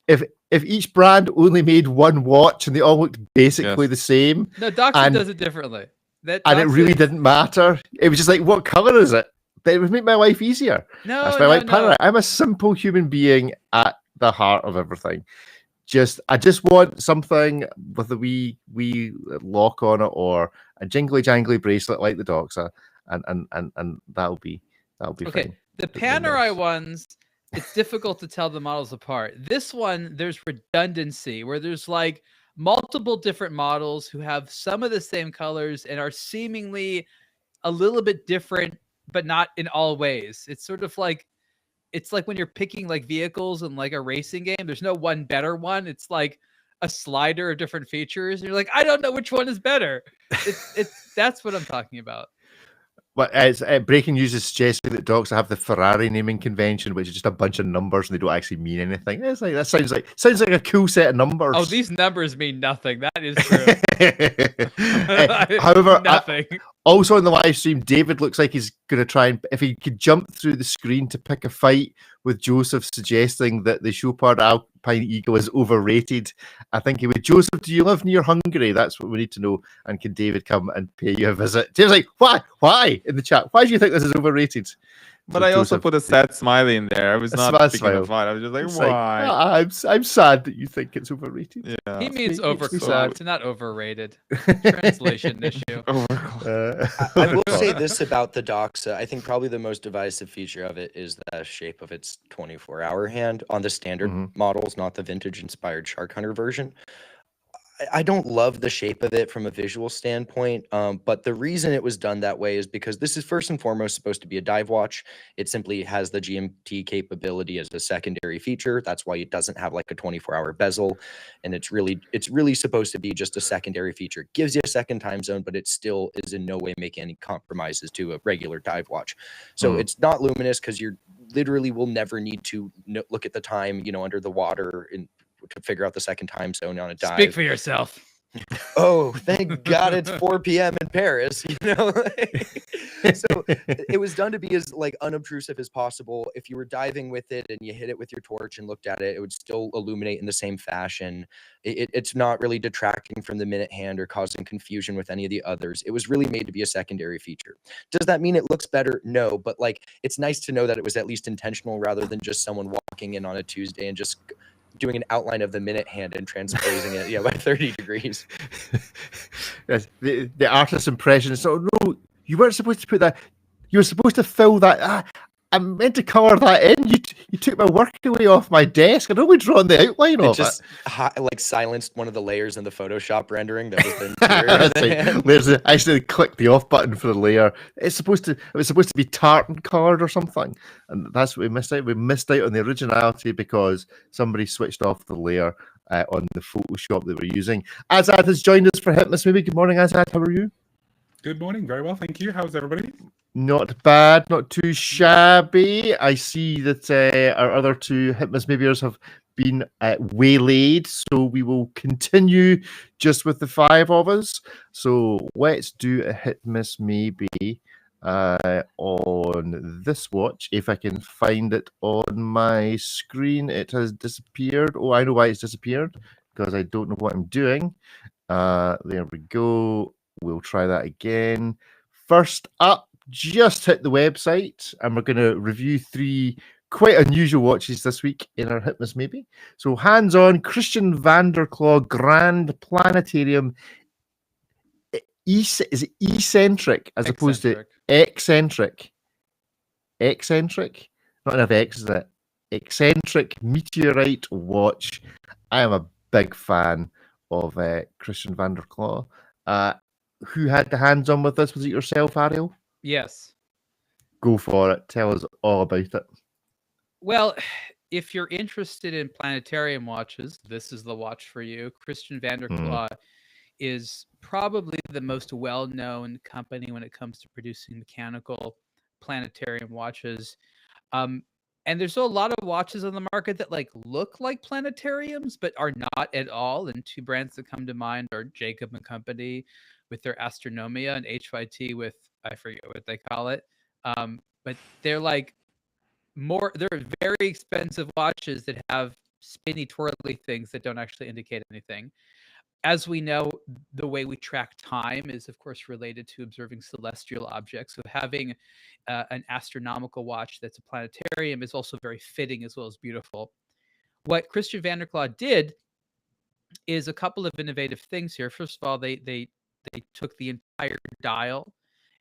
If each brand only made one watch and they all looked basically the same. No, Doxa does it differently. And it really didn't matter. It was just like, what color is it? But it would make my life easier. No, that's why I like Panerai. I'm a simple human being at the heart of everything. I just want something with a wee lock on it or a jingly jangly bracelet like the Doxa, and that'll be fine. The Panerai ones, it's difficult to tell the models apart. This one, there's redundancy where there's like multiple different models who have some of the same colors and are seemingly a little bit different, but not in all ways. It's sort of like, it's like when you're picking like vehicles in like a racing game, there's no one better one. It's like a slider of different features. And you're like, I don't know which one is better. That's what I'm talking about. But breaking news is suggesting that Doxa have the Ferrari naming convention, which is just a bunch of numbers and they don't actually mean anything. It's like that sounds like a cool set of numbers. Oh, these numbers mean nothing. That is true. However, nothing. Also in the live stream, David looks like he's going to try and, if he could jump through the screen to pick a fight with Joseph, suggesting that the Chopard Alpine Eagle is overrated. I think he would. Joseph, do you live near Hungary? That's what we need to know. And can David come and pay you a visit? David's like, why? Why? In the chat, why do you think this is overrated? But I also put a sad smiley in there. I was not picking a fight. I was just like, why? Like, I'm sad that you think it's overrated. Yeah. He means overclocked, not overrated. Translation issue. I will say this about the Doxa. I think probably the most divisive feature of it is the shape of its 24-hour hand on the standard models, not the vintage-inspired Shark Hunter version. I don't love the shape of it from a visual standpoint, but the reason it was done that way is because this is first and foremost supposed to be a dive watch. It simply has the GMT capability as a secondary feature. That's why it doesn't have like a 24-hour bezel, and it's really supposed to be just a secondary feature. It gives you a second time zone, but it still is in no way making any compromises to a regular dive watch. So it's not luminous because you're literally will never need to look at the time, under the water and to figure out the second time zone on a dive. Speak for yourself. Oh, thank God it's 4 p.m. in Paris, So it was done to be as like unobtrusive as possible. If you were diving with it and you hit it with your torch and looked at it, it would still illuminate in the same fashion. It's not really detracting from the minute hand or causing confusion with any of the others. It was really made to be a secondary feature. Does that mean it looks better? No, but like it's nice to know that it was at least intentional rather than just someone walking in on a Tuesday and just doing an outline of the minute hand and transposing it by 30 degrees. Yes, the artist's impression. So no, you weren't supposed to put that. You were supposed to fill that. I meant to color that in. You took my work away off my desk. I'd only drawn the outline of it. Like silenced one of the layers in the Photoshop rendering that was the I actually clicked the off button for the layer. It was supposed to be tartan colored or something, and that's what we missed out. We missed out on the originality because somebody switched off the layer on the Photoshop that we're using. Azad has joined us for Hitmas Maybe. Good morning, Azad. How are you? Good morning. Very well, thank you. How's everybody? Not bad, not too shabby. I see that our other two Hitmas Maybeers have been waylaid, so we will continue just with the five of us. So let's do a Hitmas Maybe on this watch. If I can find it on my screen, it has disappeared. Oh, I know why it's disappeared, because I don't know what I'm doing. There we go. We'll try that again. First up, just hit the website, and we're going to review three quite unusual watches this week in our Hitmas Maybe. So hands-on, Christian Vanderclaw Grand Planetarium. Is it eccentric as opposed to eccentric? Eccentric? Not enough X, is it? Eccentric meteorite watch. I am a big fan of Christian Vanderclaw. Who had the hands-on with this? Was it yourself, Ariel? Yes. Go for it. Tell us all about it. Well, if you're interested in planetarium watches, this is the watch for you. Christian Vanderclaw is probably the most well-known company when it comes to producing mechanical planetarium watches. And there's a lot of watches on the market that look like planetariums, but are not at all. And two brands that come to mind are Jacob & Company with their Astronomia and HYT with, I forget what they call it. But they're they're very expensive watches that have spinny, twirly things that don't actually indicate anything. As we know, the way we track time is, of course, related to observing celestial objects. So having an astronomical watch that's a planetarium is also very fitting as well as beautiful. What Christian Vanderclaw did is a couple of innovative things here. First of all, they took the entire dial.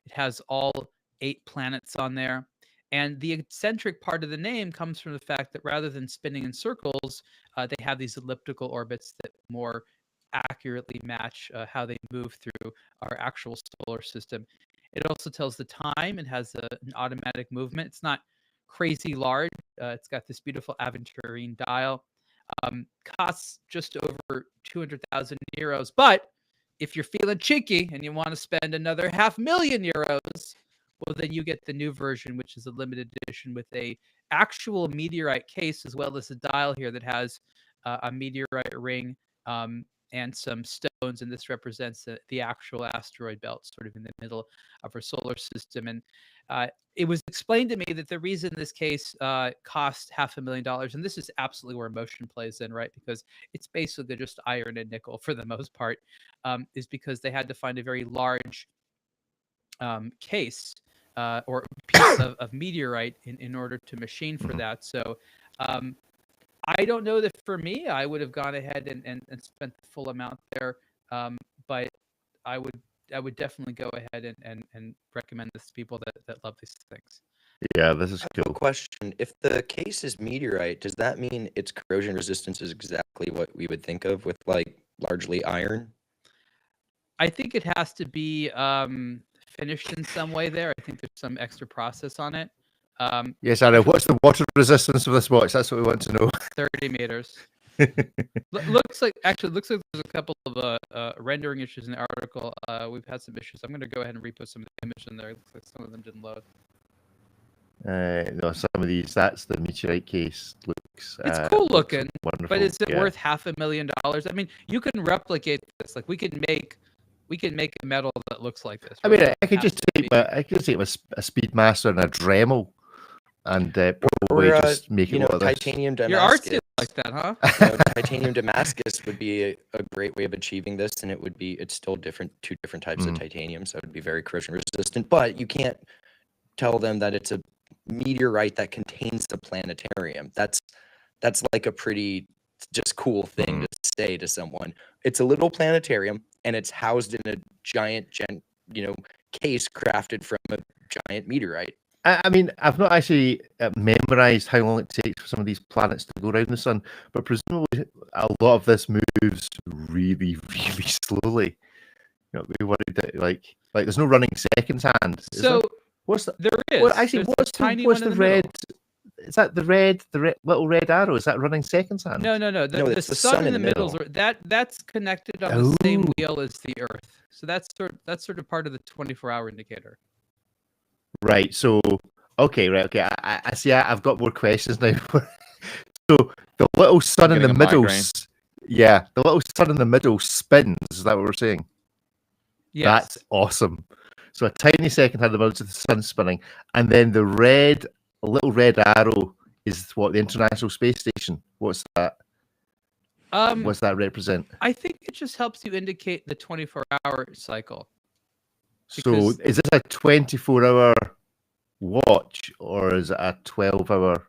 It has all 8 planets on there. And the eccentric part of the name comes from the fact that rather than spinning in circles, they have these elliptical orbits that more accurately match how they move through our actual solar system. It also tells the time and has an automatic movement. It's not crazy large. It's got this beautiful Aventurine dial. Costs just over 200,000 euros. But if you're feeling cheeky and you want to spend another 500,000 euros, well, then you get the new version, which is a limited edition with a actual meteorite case, as well as a dial here that has a meteorite ring and some stones. And this represents the actual asteroid belt, sort of in the middle of our solar system. And it was explained to me that the reason this case cost $500,000, and this is absolutely where emotion plays in, right? Because it's basically just iron and nickel for the most part, is because they had to find a very large case or piece of meteorite in order to machine for that. So I don't know that for me, I would have gone ahead and spent the full amount there. But I would definitely go ahead and recommend this to people that love these things. Yeah, this is cool. Question: if the case is meteorite, does that mean its corrosion resistance is exactly what we would think of with largely iron? I think it has to be finished in some way there. I think there's some extra process on it. Yes, Anna, what's the water resistance of this watch? That's what we want to know. 30 meters. looks like there's a couple of rendering issues in the article. We've had some issues. I'm going to go ahead and repost some of the image in there. It looks like some of them didn't load. No, some of these, that's the meteorite case. Looks It's cool looking, wonderful. but is it yeah. worth $500,000? I mean, you can replicate this. Like we can make a metal that looks like this. I mean, I could just take a Speedmaster and a Dremel, and probably just make it what titanium Your Damascus. art's like that, huh? Titanium Damascus would be a great way of achieving this, and it's still two different types of titanium, so it would be very corrosion resistant. But you can't tell them that it's a meteorite that contains the planetarium. That's like a pretty just cool thing to say to someone. It's a little planetarium, and it's housed in a giant case crafted from a giant meteorite. I mean, I've not actually memorized how long it takes for some of these planets to go around the sun, but presumably a lot of this moves really, really slowly. We worried that like there's no running seconds hand. So what's that? There is. Well, actually, There's what's the red? Is that the red little red arrow? Is that running seconds hand? No. The sun in the middle. That's connected on the same wheel as the Earth. So that's sort of part of the 24-hour indicator. Right. So, okay. I see. I've got more questions now. So the little sun in the middle. Yeah, the little sun in the middle spins. Is that what we're saying? Yes. That's awesome. So a tiny second hand about the sun spinning, and then the little red arrow is what, the International Space Station. What's that? What's that represent? I think it just helps you indicate the 24-hour cycle. So is this a 24-hour watch or is it a 12-hour?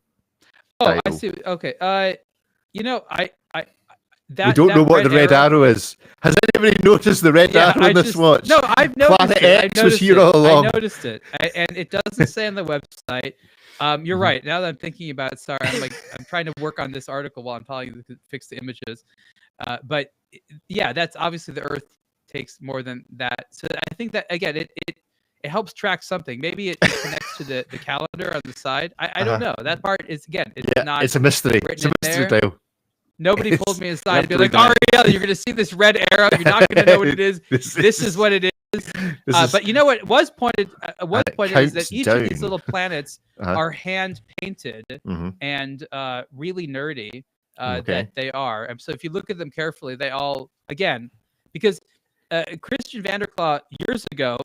Oh, dial? I see. Okay. We don't know what the red arrow is. Has anybody noticed the red arrow in this watch? No, I've noticed Planet it. X was here all along. I noticed it, and it doesn't say on the website. You're right. Now that I'm thinking about it, sorry, I'm trying to work on this article while I'm telling you to fix the images. But yeah, that's obviously the Earth takes more than that. So I think that again, it helps track something. Maybe it connects to the calendar on the side. I don't know. That part is not. It's a mystery. It's a mystery dial. Nobody pulled me aside and be like, Ariel, you're going to see this red arrow. You're not going to know what it is. This is what it is. But you know what was pointed? Is that each of these little planets are hand painted and really nerdy that they are. And so if you look at them carefully, they all, again, because Christian Vanderklaw years ago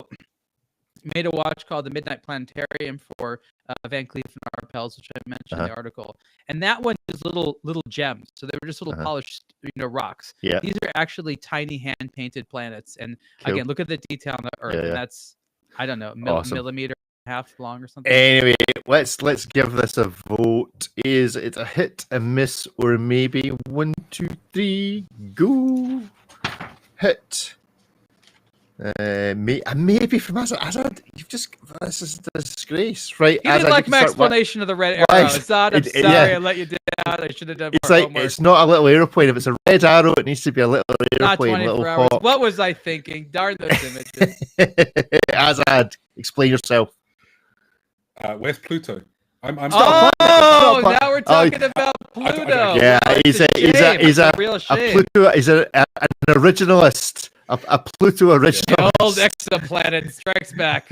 made a watch called the Midnight Planetarium for Van Cleef and Arpels, which I mentioned in the article, and that one is little gems. So they were just little polished, rocks. Yeah, these are actually tiny hand painted planets. And again, look at the detail on the Earth, and that's, I don't know, millimeter and a half long or something. Anyway, let's give this a vote. Is it a hit, a miss, or maybe 1, 2, 3, go? Hit. Maybe from Azad. This is a disgrace, right? You didn't like my explanation of the red arrow, Azad. I'm sorry, I let you down. I should have done more homework. It's not a little airplane. If it's a red arrow, it needs to be a little airplane. Not 24 hours. Hawk. What was I thinking? Darn those images. Azad, explain yourself. Where's Pluto? I'm now we're talking about Pluto. Yeah, he's a real shame. Pluto. He's an originalist. A Pluto original. The old exoplanet strikes back.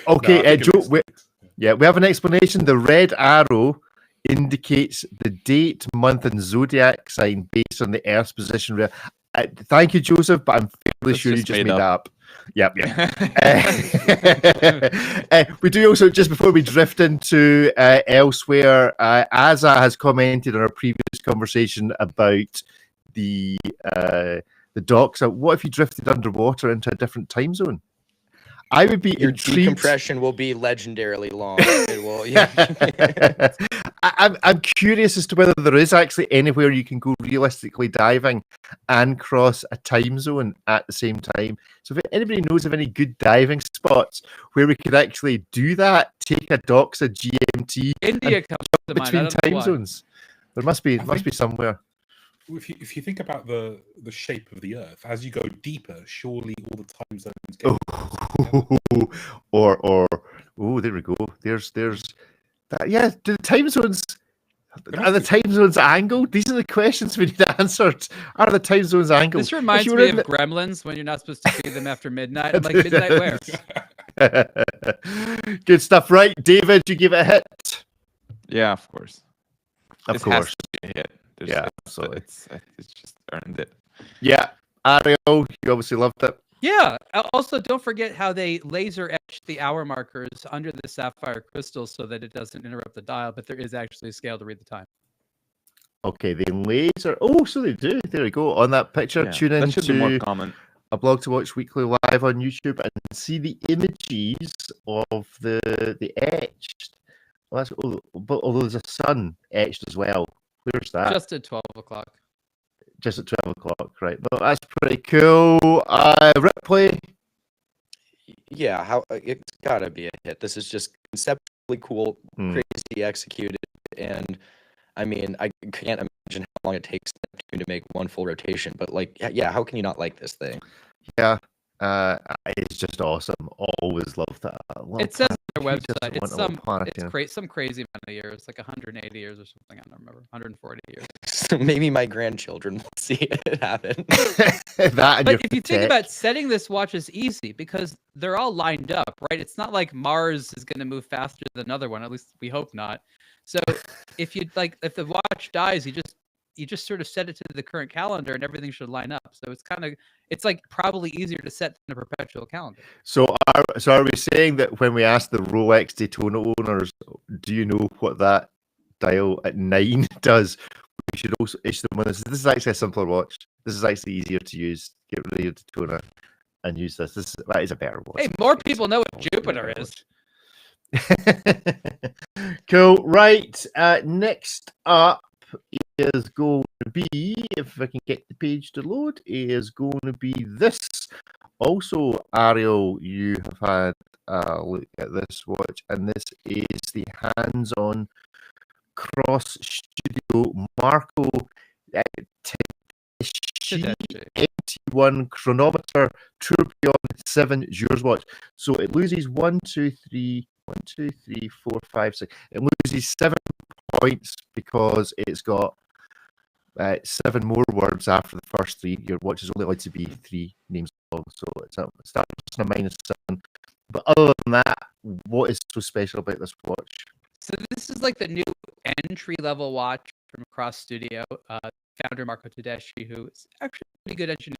Okay, Joe. We have an explanation. The red arrow indicates the date, month, and zodiac sign based on the Earth's position. Thank you, Joseph, but I'm fairly sure you just made that up. Yep. We do also, just before we drift into elsewhere, Azza has commented on our previous conversation about the docks. What if you drifted underwater into a different time zone? I would be Your intrigued. Decompression will be legendarily long. It will, yeah. I'm curious as to whether there is actually anywhere you can go realistically diving and cross a time zone at the same time. So if anybody knows of any good diving spots where we could actually do that, take a Doxa GMT India comes to mind. between time zones. There must be somewhere. if you think about the shape of the Earth, as you go deeper, surely all the time zones get there we go. There's that. Yeah, do the time zones There are the must be. time zones angled? These are the questions we need answered. Are the time zones angled? This reminds me of Gremlins when you're not supposed to feed them after midnight. I'm like, midnight where? Good stuff, right? David, you give it a hit. Yeah, of course. Of This course. has to be a hit. Yeah, it's absolutely. it's just earned it. Yeah, Ariel, you obviously loved it. Yeah. Also, don't forget how they laser etched the hour markers under the sapphire crystal so that it doesn't interrupt the dial, but there is actually a scale to read the time. Okay, they laser. Oh, so they do. There we go. On that picture, Yeah, tune in that should be more to common. A Blog to Watch Weekly live on YouTube and see the images of the etched. Well, but although there's a sun etched as well. Where's that? Just at 12 o'clock. Just at 12 o'clock, right? Well, that's pretty cool. Ripley. Yeah, how it's gotta be a hit. This is just conceptually cool, crazy executed, and I mean, I can't imagine how long it takes Neptune to make one full rotation. But like, yeah, how can you not like this thing? Yeah, it's just awesome. Always loved that. It says on their website it's some crazy amount of years, like 180 years or something. I don't remember. 140 years. So maybe my grandchildren will see it happen. But if you think about setting this watch is easy because they're all lined up, right? It's not like Mars is going to move faster than another one. At least we hope not. So if the watch dies, you just sort of set it to the current calendar and everything should line up. So it's like probably easier to set than a perpetual calendar. So are we saying that when we ask the Rolex Daytona owners, do you know what that dial at 9 does? We should also issue them one. This is actually a simpler watch. This is actually easier to use. Get rid of your Daytona and use this. That is a better watch. Hey, more people know what Jupiter is. Cool. Right. Next up is going to be, if I can get the page to load, is going to be this. Also, Ariel, you have had a look at this watch, and this is the hands-on Cross Studio Marco Tedeschi MT1 chronometer Tourbillon 7 Jours watch. So it loses 1, 2, 3, 4, 5, 6. It loses 7 points because it's got 7 more words after the first 3. Your watch is only allowed to be 3 names long, so it starts on a -7. But other than that, what is so special about this watch? So this is like the new entry-level watch from Cross Studio. Founder Marco Tedeschi, who is actually a pretty good engineer,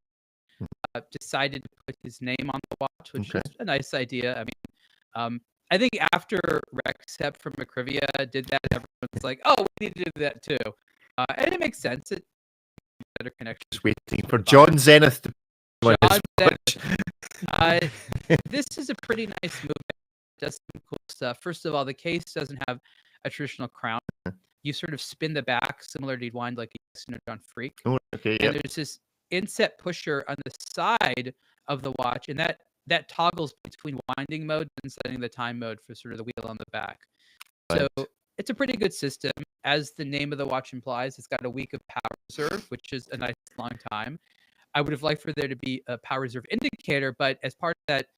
decided to put his name on the watch, which is a nice idea. I mean, I think after Rexep from Macrivia did that, everyone's like, "Oh, we need to do that too," and it makes sense. It better connection. Just waiting for John Zenith to. This is a pretty nice movement. It does some cool stuff. First of all, the case doesn't have a traditional crown. You sort of spin the back, similar to you'd wind like a John Freak. Oh, okay, and there's this inset pusher on the side of the watch, and that toggles between winding mode and setting the time mode for sort of the wheel on the back. Right. So it's a pretty good system. As the name of the watch implies, it's got a week of power reserve, which is a nice long time. I would have liked for there to be a power reserve indicator, but as part of that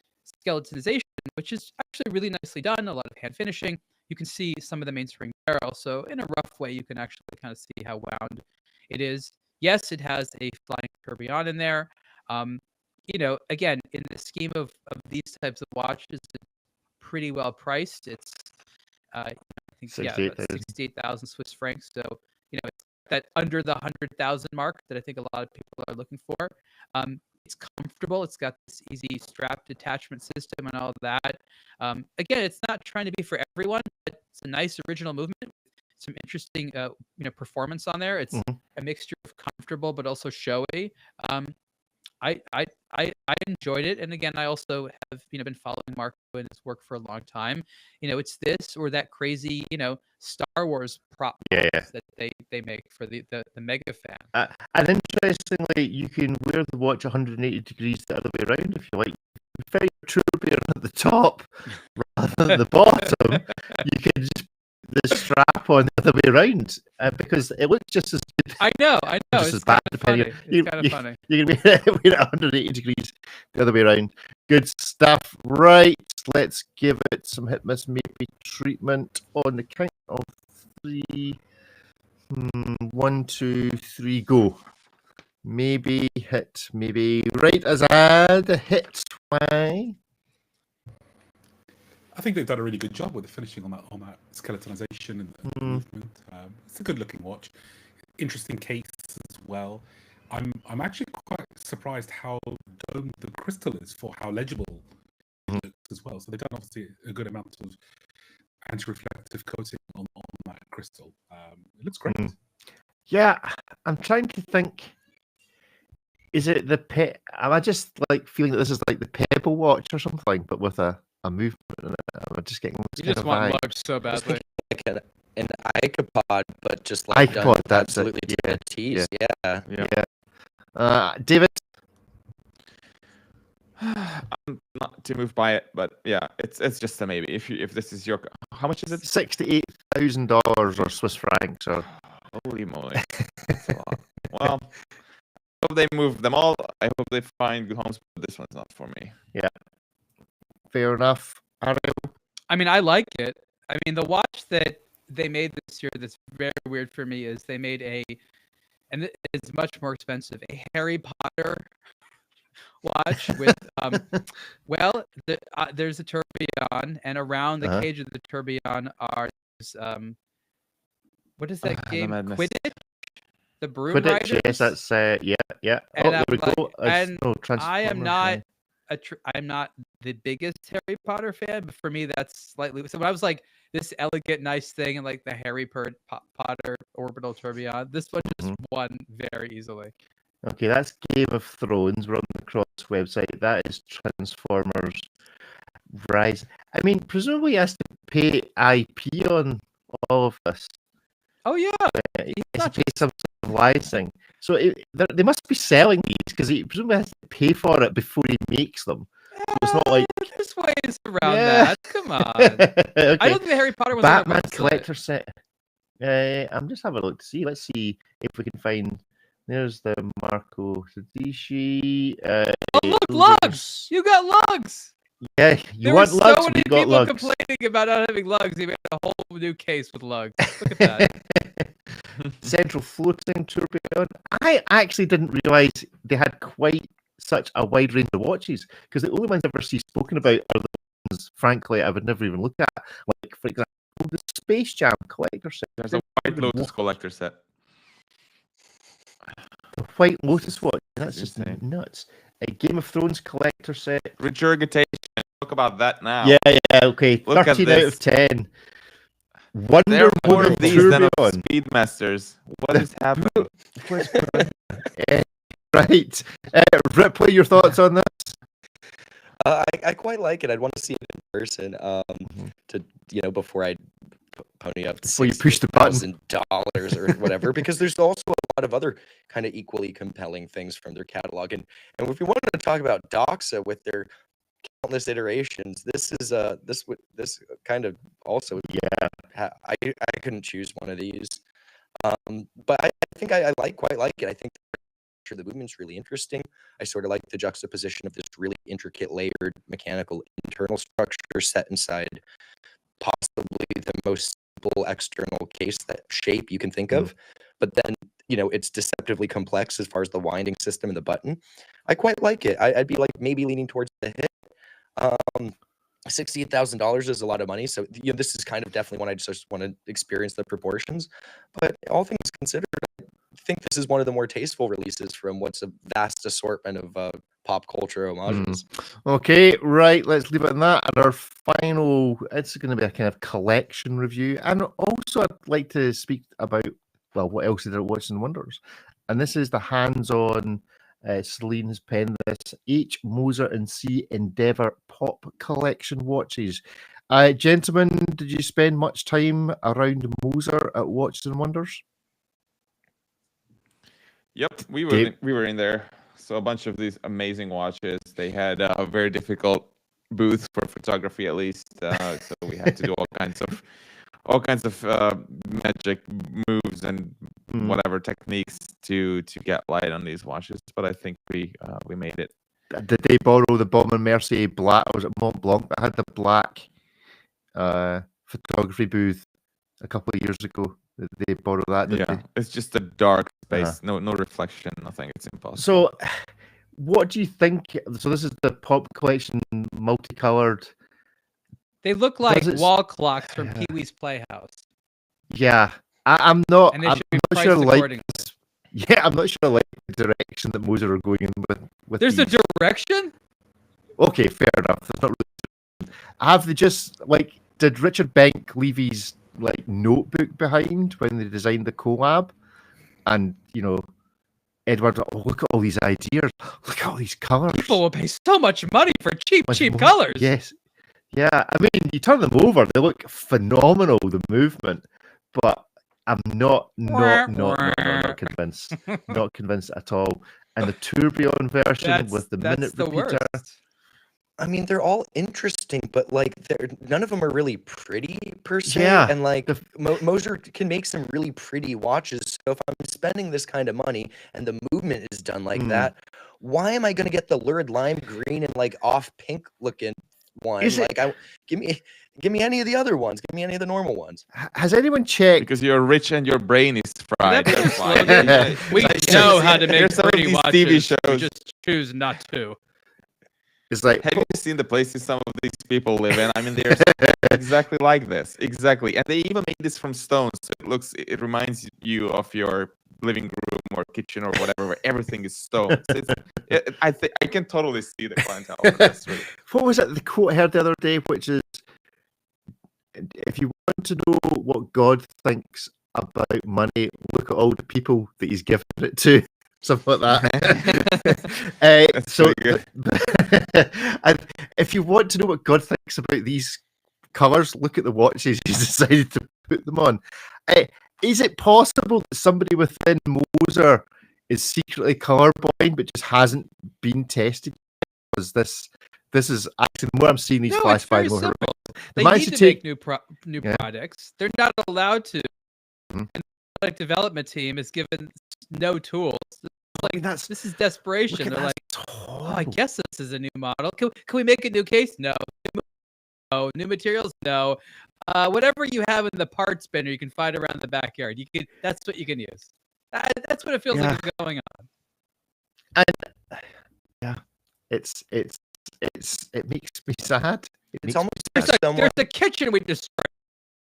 skeletonization, which is actually really nicely done, a lot of hand finishing, you can see some of the mainspring barrel. So in a rough way, you can actually kind of see how wound it is. Yes, it has a flying tourbillon in there. Again, in the scheme of these types of watches, it's pretty well priced. It's, I think, 68,000 Swiss francs. So, it's that under the 100,000 mark that I think a lot of people are looking for. It's comfortable. It's got this easy strap detachment system and all of that. Again, it's not trying to be for everyone, but it's a nice original movement. Some interesting, performance on there. It's a mixture of comfortable but also showy. I enjoyed it, and again, I also have been following Marco and his work for a long time. It's this or that crazy Star Wars prop that they make for the mega fan. And interestingly, you can wear the watch 180 degrees the other way around if you like. Very tourbillon at the top rather than the bottom. You can just the strap on the other way around because it looks just as good. I know. Just It's as bad, kind of funny. depending. It's kind of funny. You're gonna be wear it 180 degrees the other way around. Good stuff. Right, let's give it some hit miss maybe treatment on the count of 3. 1, 2, 3, go. Maybe hit, maybe right as the hit. Why? I think they've done a really good job with the finishing on that skeletonization and movement. It's a good looking watch. Interesting case as well. I'm actually quite surprised how domed the crystal is for how legible it looks as well. So they've done obviously a good amount of anti-reflective coating on that crystal. It looks great. Yeah, I'm trying to think. Is it the Am I just like feeling that this is like the Pebble watch or something, but with a movement in it? I'm just getting this You kind just of want vibe. lugs so badly. Like an Icopod, but just like done Icopod, that's it. absolutely to the tease. Yeah. David? I'm not too moved by it, but yeah, it's just a maybe. If this is your, how much is it? $68,000 or Swiss francs or. Holy moly, that's a lot. Well, I hope they move them all. I hope they find good homes, but this one's not for me. Yeah, fair enough. Ariel? I mean, I like it. I mean, the watch that they made this year that's very weird for me is they made and it's much more expensive, a Harry Potter watch with there's a tourbillon, and around the cage of the tourbillon are what is that game? Quidditch? The Broom Quidditch, Riders? yes, that's yeah. And there we go. and I am Transformers, not yeah. I'm not the biggest Harry Potter fan, but for me that's slightly. So when I was like this elegant, nice thing, and like the Harry Potter orbital tourbillon, this one just won very easily. Okay, that's Game of Thrones. We're on the Cross website. That is Transformers Rise. I mean, presumably he has to pay IP on all of this. Oh yeah, He has to pay some sort of licensing. So they must be selling these because he presumably has to pay for it before he makes them. So it's not like there's ways around that. Come on. Okay. I don't think the Harry Potter one's Batman collector set. I'm just having a look to see. Let's see if we can find. There's the Marco Tadishi. Oh look, lugs! You got lugs. Yeah, you want lugs? So many got people lugs. complaining about not having lugs. They made a whole new case with lugs. Look at that. Central floating tourbillon. I actually didn't realise they had quite such a wide range of watches because the only ones I ever see spoken about are the ones, frankly, I would never even look at. Like, for example, the Space Jam collector set. There's a White Lotus collector set. The White Lotus watch. That's just insane. Nuts. A Game of Thrones collector set. Regurgitation. Talk about that now. Yeah, okay. Look at 13 out of 10. There Wonder are more Woman of these than of tourbillon. Speedmasters. What is happening? Right. Ripley, your thoughts on this? I quite like it. I'd want to see it in person. To before I pony up Before you push the button. $1,000 or whatever, because there's also a lot of other kind of equally compelling things from their catalog. And if we wanted to talk about Doxa with their countless iterations, this kind of also I couldn't choose one of these. But I think I quite like it. I think the movement's really interesting. I sort of like the juxtaposition of this really intricate layered mechanical internal structure set inside possibly the most simple external case that shape you can think of, but then it's deceptively complex as far as the winding system and the button. I quite like it. I'd be like maybe leaning towards the hit. $68,000 is a lot of money, so this is kind of definitely one I just want to experience the proportions. But all things considered, I think this is one of the more tasteful releases from what's a vast assortment of pop culture homages. Okay, right, let's leave it at that. And our final, it's going to be a kind of collection review. And also I'd like to speak about, what else did I watch in Wonders? And this is the hands-on, Celine has penned this, H. Moser and C. Endeavour Pop Collection watches. Gentlemen, did you spend much time around Moser at Watches and Wonders? Yep, we were in there. So a bunch of these amazing watches. They had a very difficult booth for photography, at least. So we had to do all kinds of all kinds of magic moves and whatever techniques to get light on these watches. But I think we made it. Did they borrow the Baume & Mercier black? Or was it Mont Blanc that had the black photography booth a couple of years ago? Did they borrow that? Did they? It's just a dark space, no reflection, nothing. It's impossible. So, what do you think? So this is the Pop Collection multicolored. They look like wall clocks from Pee Wee's Playhouse. Yeah, I'm not. And they I'm should be not priced sure. Like, accordingly. yeah, I'm not sure. Like the direction that Moser are going in with. There's these. a direction. Okay, fair enough. There's not really. Have they just like? Did Richard Benck leave his like notebook behind when they designed the collab? And Edward, look at all these ideas. Look at all these colors. People will pay so much money for cheap colors. Yes. Yeah, I mean, you turn them over, they look phenomenal, the movement, but I'm not convinced. Not convinced at all. And the tourbillon version with the minute repeater. I mean, they're all interesting, but like, none of them are really pretty per se. Yeah, and like, Moser can make some really pretty watches. So if I'm spending this kind of money and the movement is done like that, why am I going to get the lurid lime green and like off pink looking one? Give me any of the other ones. Give me any of the normal ones. Has anyone checked? Because you're rich and your brain is fried. That's why. We know how to make pretty watches. TV shows. We just choose not to. It's like, have you seen the places some of these people live in? I mean, they're exactly like this. Exactly. And they even made this from stone. So it reminds you of your living room or kitchen or whatever, where everything is stone. So I can totally see the clientele. Really... What was it? The quote I heard the other day, which is, if you want to know what God thinks about money, look at all the people that he's given it to. Something like that. That's so good. And if you want to know what God thinks about these colours, look at the watches he's decided to put them on. Is it possible that somebody within Moser is secretly colourblind but just hasn't been tested? Because this is actually the more I'm seeing these flash by the more they need to make new products. They're not allowed to. And the product development team is given no tools. Like this is desperation. They're like, I guess this is a new model. Can we make a new case? No. New materials? No. Whatever you have in the parts binner, you can find around the backyard. That's what you can use. That's what it feels like is going on. And yeah, it makes me sad. It's almost there's a kitchen we destroyed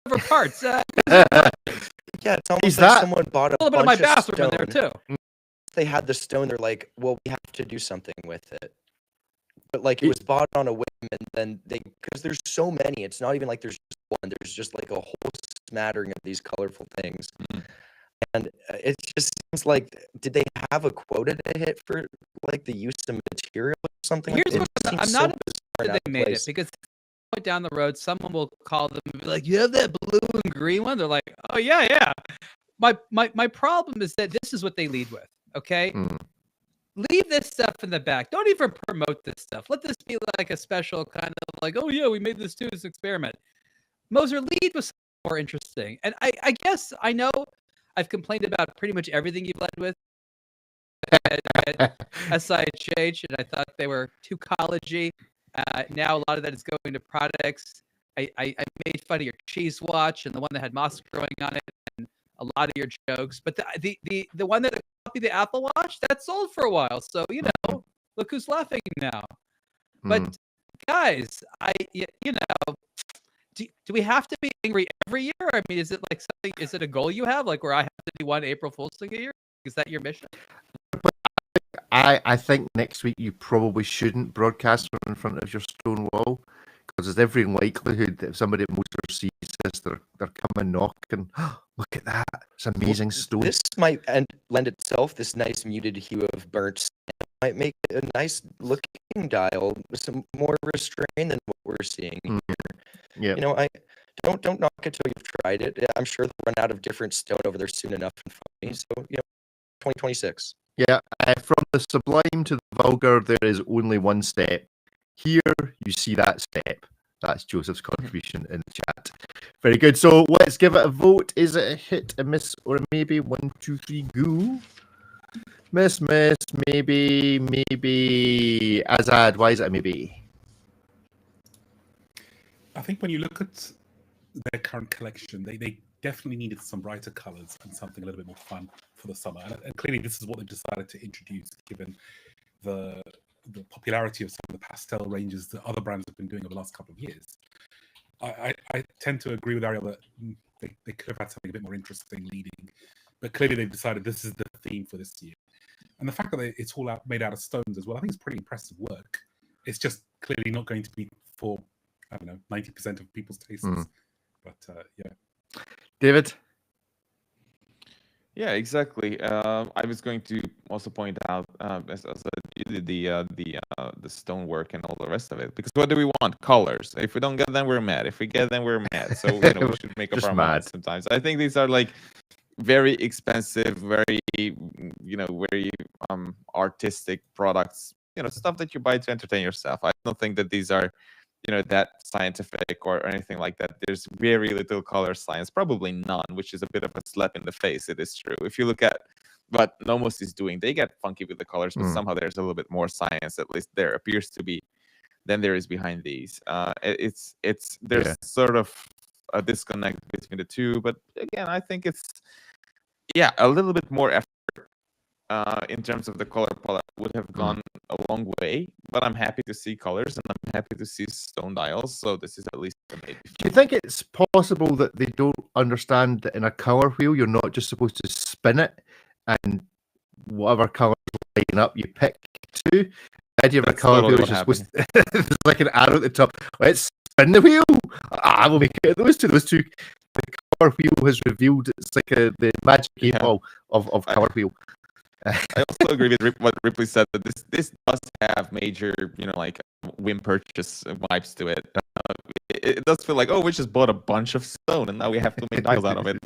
over parts. Yeah, it's almost like someone bought a little bit of my bathroom in there too. They had the stone. They're like, well, we have to do something with it. But like, it was bought on a whim, and then because there's so many, it's not even like there's just one. There's just like a whole smattering of these colorful things, and it just seems like, did they have a quota to hit for like the use of material or something? Here's what I'm not sure they made it, because down the road, someone will call them and be like, "You have that blue and green one?" They're like, "Oh yeah." My problem is that this is what they lead with. Okay, leave this stuff in the back. Don't even promote this stuff. Let this be like a special kind of like, "Oh yeah, we made this too as an experiment." Moser, lead was more interesting, and I guess I know I've complained about pretty much everything you've led with at SIHH, and I thought they were too collegey. Now a lot of that is going to products. I made fun of your cheese watch and the one that had moss growing on it, and a lot of your jokes. But the one that copied the Apple Watch, that sold for a while. So look who's laughing now. But guys, do we have to be angry every year? I mean, is it like something? Is it a goal you have, like where I have to do one April Fool's thing a year? Is that your mission? I think next week you probably shouldn't broadcast in front of your stone wall, because there's every likelihood that if somebody at Moser sees this, they're coming knocking. Look at that! It's amazing stone. This might lend itself. This nice muted hue of burnt might make a nice looking dial, some more restrained than what we're seeing here. Yeah. I don't knock it till you've tried it. I'm sure they'll run out of different stone over there soon enough and funny. So 2026. Yeah, from the sublime to the vulgar, there is only one step. Here, you see that step. That's Joseph's contribution in the chat. Very good. So let's give it a vote. Is it a hit, a miss, or a maybe? 1, 2, 3, go. Miss, maybe. Azad, why is it a maybe? I think when you look at their current collection, they definitely needed some brighter colors and something a little bit more fun for the summer. And clearly, this is what they've decided to introduce, given the popularity of some of the pastel ranges that other brands have been doing over the last couple of years. I tend to agree with Ariel that they could have had something a bit more interesting leading, but clearly they've decided this is the theme for this year. And the fact that it's all made out of stones as well, I think it's pretty impressive work. It's just clearly not going to be for, I don't know, 90% of people's tastes. But yeah. David? Yeah, exactly. I was going to also point out, as you did the stonework and all the rest of it, because what do we want? Colors. If we don't get them, we're mad. If we get them, we're mad. So we should make up Just our mad. minds sometimes. I think these are like very expensive, very very artistic products. Stuff that you buy to entertain yourself. I don't think that these are that scientific or anything like that. There's very little color science, probably none, which is a bit of a slap in the face. It is true. If you look at what Nomos is doing, they get funky with the colors, but somehow there's a little bit more science, at least there appears to be, than there is behind these. There's sort of a disconnect between the two, but again, I think it's a little bit more effort in terms of the color palette would have gone a long way, but I'm happy to see colors and I'm happy to see stone dials, so this is at least a maybe. Do you think it's possible that they don't understand that in a color wheel you're not just supposed to spin it and whatever colors line up you pick two? The idea of a color totally wheel is supposed to, there's like an arrow at the top. Let's spin the wheel. I will make it those two. The color wheel has revealed it's like the magic 8-ball of color wheel. I also agree with what Ripley said, that this does have major, like whim purchase vibes to it. It does feel like, we just bought a bunch of stone and now we have to make dials out of it.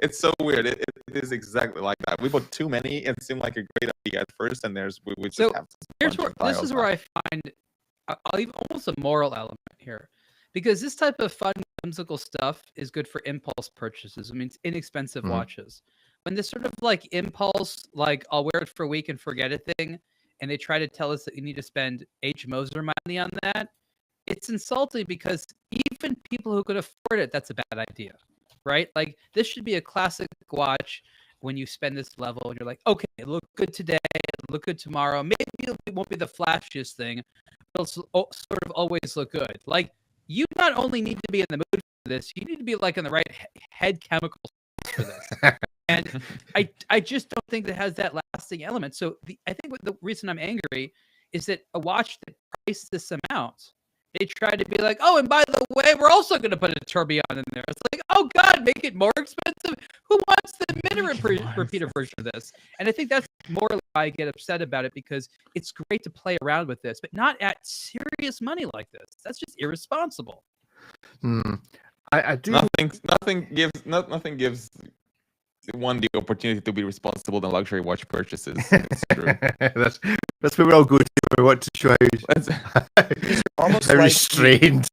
It's so weird. It is exactly like that. We bought too many. It seemed like a great idea at first, and we just have this is where I find I'll even almost a moral element here, because this type of fun, whimsical stuff is good for impulse purchases. I mean, it's inexpensive watches. When this sort of like impulse, like I'll wear it for a week and forget it thing, and they try to tell us that you need to spend H. Moser money on that, it's insulting, because even people who could afford it, that's a bad idea, right? Like, this should be a classic watch when you spend this level and you're like, okay, it look good today, it'll look good tomorrow. Maybe it won't be the flashiest thing, but it'll sort of always look good. Like, you not only need to be in the mood for this, you need to be like in the right head chemicals for this. And I just don't think that has that lasting element. So I think the reason I'm angry is that a watch that priced this amount, they try to be like, oh, and by the way, we're also going to put a tourbillon in there. It's like, oh God, make it more expensive. Who wants the minute repeater version of this? And I think that's more why I get upset about it, because it's great to play around with this, but not at serious money like this. That's just irresponsible. I do. Nothing gives one the opportunity to be responsible than luxury watch purchases. It's true. that's where we all go to. We want to show almost how like restrained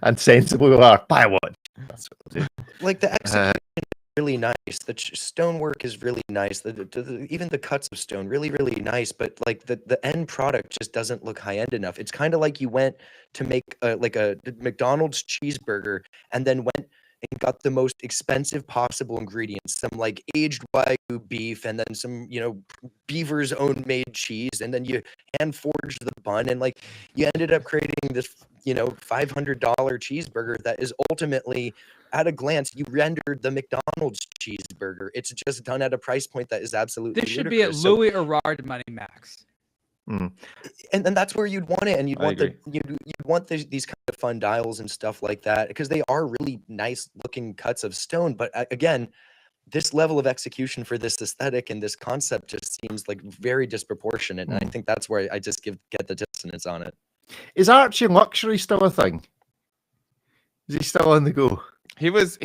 and sensible we are. Buy a watch. That's what we'll do. Like the execution is really nice. The stonework is really nice. Even the cuts of stone, really, really nice. But like the end product just doesn't look high end enough. It's kind of like you went to make like a McDonald's cheeseburger and then went and got the most expensive possible ingredients, some like aged Wagyu beef, and then some, Beaver's own made cheese, and then you hand forged the bun, and like you ended up creating this, $500 cheeseburger that is ultimately, at a glance, you rendered the McDonald's cheeseburger. It's just done at a price point that is absolutely This should ludicrous. be at Louis Erard Money Max. And that's where you'd want it, and you'd want these kind of fun dials and stuff like that, because they are really nice looking cuts of stone. But again, this level of execution for this aesthetic and this concept just seems like very disproportionate, and I think that's where I just get the dissonance on it. Is Archie Luxury still a thing? Is he still on the go? He was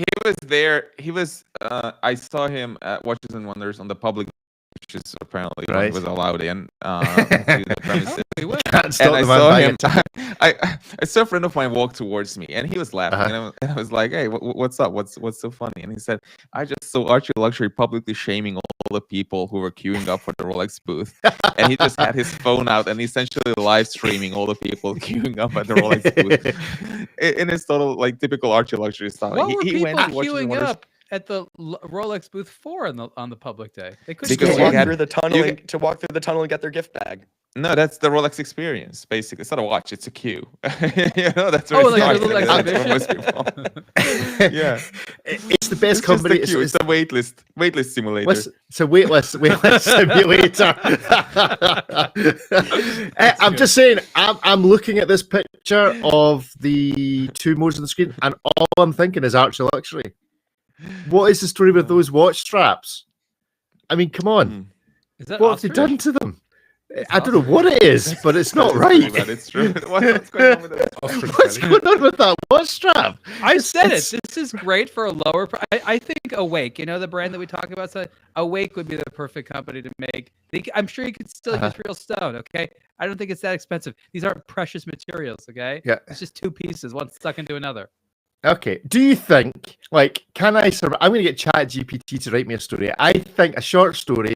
there. He was. I saw him at Watches and Wonders on the public, which is apparently Right. was allowed in to the premises. We would. Can't stop And I the man saw buying him. a ticket. I saw a friend of mine walk towards me, and he was laughing, Uh-huh. and I was like, "Hey, what's up? What's so funny?" And he said, "I just saw Archie Luxury publicly shaming all the people who were queuing up for the Rolex booth," and he just had his phone out and essentially live streaming all the people queuing up at the Rolex booth in his total like typical Archie Luxury style. What were He people went to watch the queuing Wonders- up at the Rolex booth for on the public day? They couldn't Because to you walk had- through the tunnel you and, to walk through the tunnel and get their gift bag. No, that's the Rolex experience. Basically, it's not a watch; it's a queue. That's Oh, where like it a little starts for most exhibition? people. Yeah. It's the best It's just company. a queue. It's a waitlist simulator. It's a waitlist simulator. I'm just saying, I'm looking at this picture of the two modes on the screen, and all I'm thinking is Archie Luxury. What is the story with those watch straps? I mean, come on. Mm. Is that What have they ostrich? done to them? I don't know what it is, but it's not right. But it's true. What's going on with it? Ostrich What's belly. going on with that watch strap? I said it's- it. This is great for a lower. I think Awake, the brand that we talk about, so Awake would be the perfect company to make. I'm sure you could still use real stone. Okay, I don't think it's that expensive. These aren't precious materials. Okay, Yeah. it's just two pieces, one stuck into another. Okay. Do you think, can I survive? I'm going to get ChatGPT to write me a story. I think a short story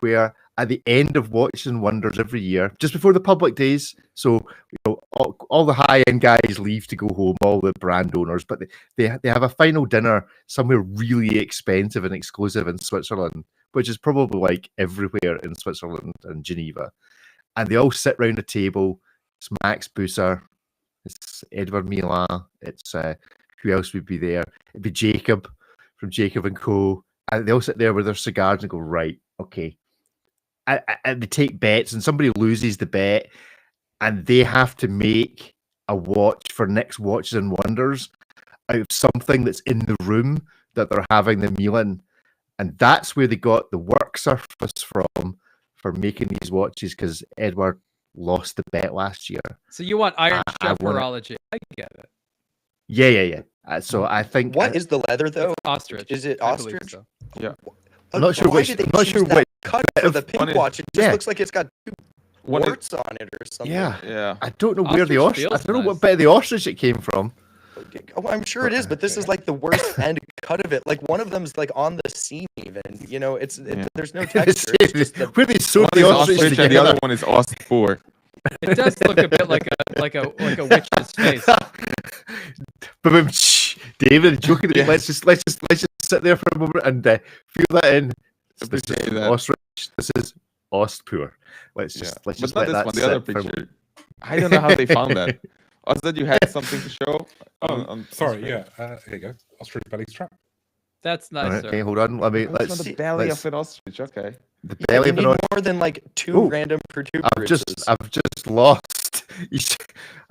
where at the end of Watches and Wonders every year, just before the public days, so all the high-end guys leave to go home, all the brand owners, but they have a final dinner somewhere really expensive and exclusive in Switzerland, which is probably like everywhere in Switzerland and Geneva. And they all sit round a table. It's Max Busser, it's Edward Mila, it's who else would be there? It'd be Jacob from Jacob and Co. And they all sit there with their cigars and go, right, okay. And they take bets, and somebody loses the bet, and they have to make a watch for next Watches and Wonders out of something that's in the room that they're having the meal in. And that's where they got the work surface from for making these watches, because Edward lost the bet last year. So you want iron I strap wanna- horology? I get it. Yeah. So I think What is the leather though? Ostrich. Is it I believe ostrich? so. I'm not sure Why which. did they I'm not choose sure that which. cut for the pink Funny- watch. It just Yeah. looks like it's got two One of- warts on it or something. Yeah, Yeah. I don't know where the Ostrich ostrich. I feels don't know what nice. bit of the ostrich it came from. Oh, I'm sure it is, but this is like the worst end cut of it. Like one of them's like on the seam even. Yeah. There's no texture. It's just the- Where they sewed One the is ostrich ostrich and the together. other one is Ost4. It does look a bit like a witch's face. Boom, shh. David, joking. Yeah. Let's just sit there for a moment and feel that in. This Appreciate is that. ostrich. This is Ostpur. Let's just But let not this that one, the other sit for a picture. I don't know how they found that. Also, that you had something to show? Oh, sorry. Yeah. Here you go. Ostrich belly strap. That's nice. Alright, sir. okay, hold on. Let me. That's Let's not the belly let's- of an ostrich. Okay. the Yeah, belly you of an need ostrich. more than like two Ooh. random protuberances. I've just lost.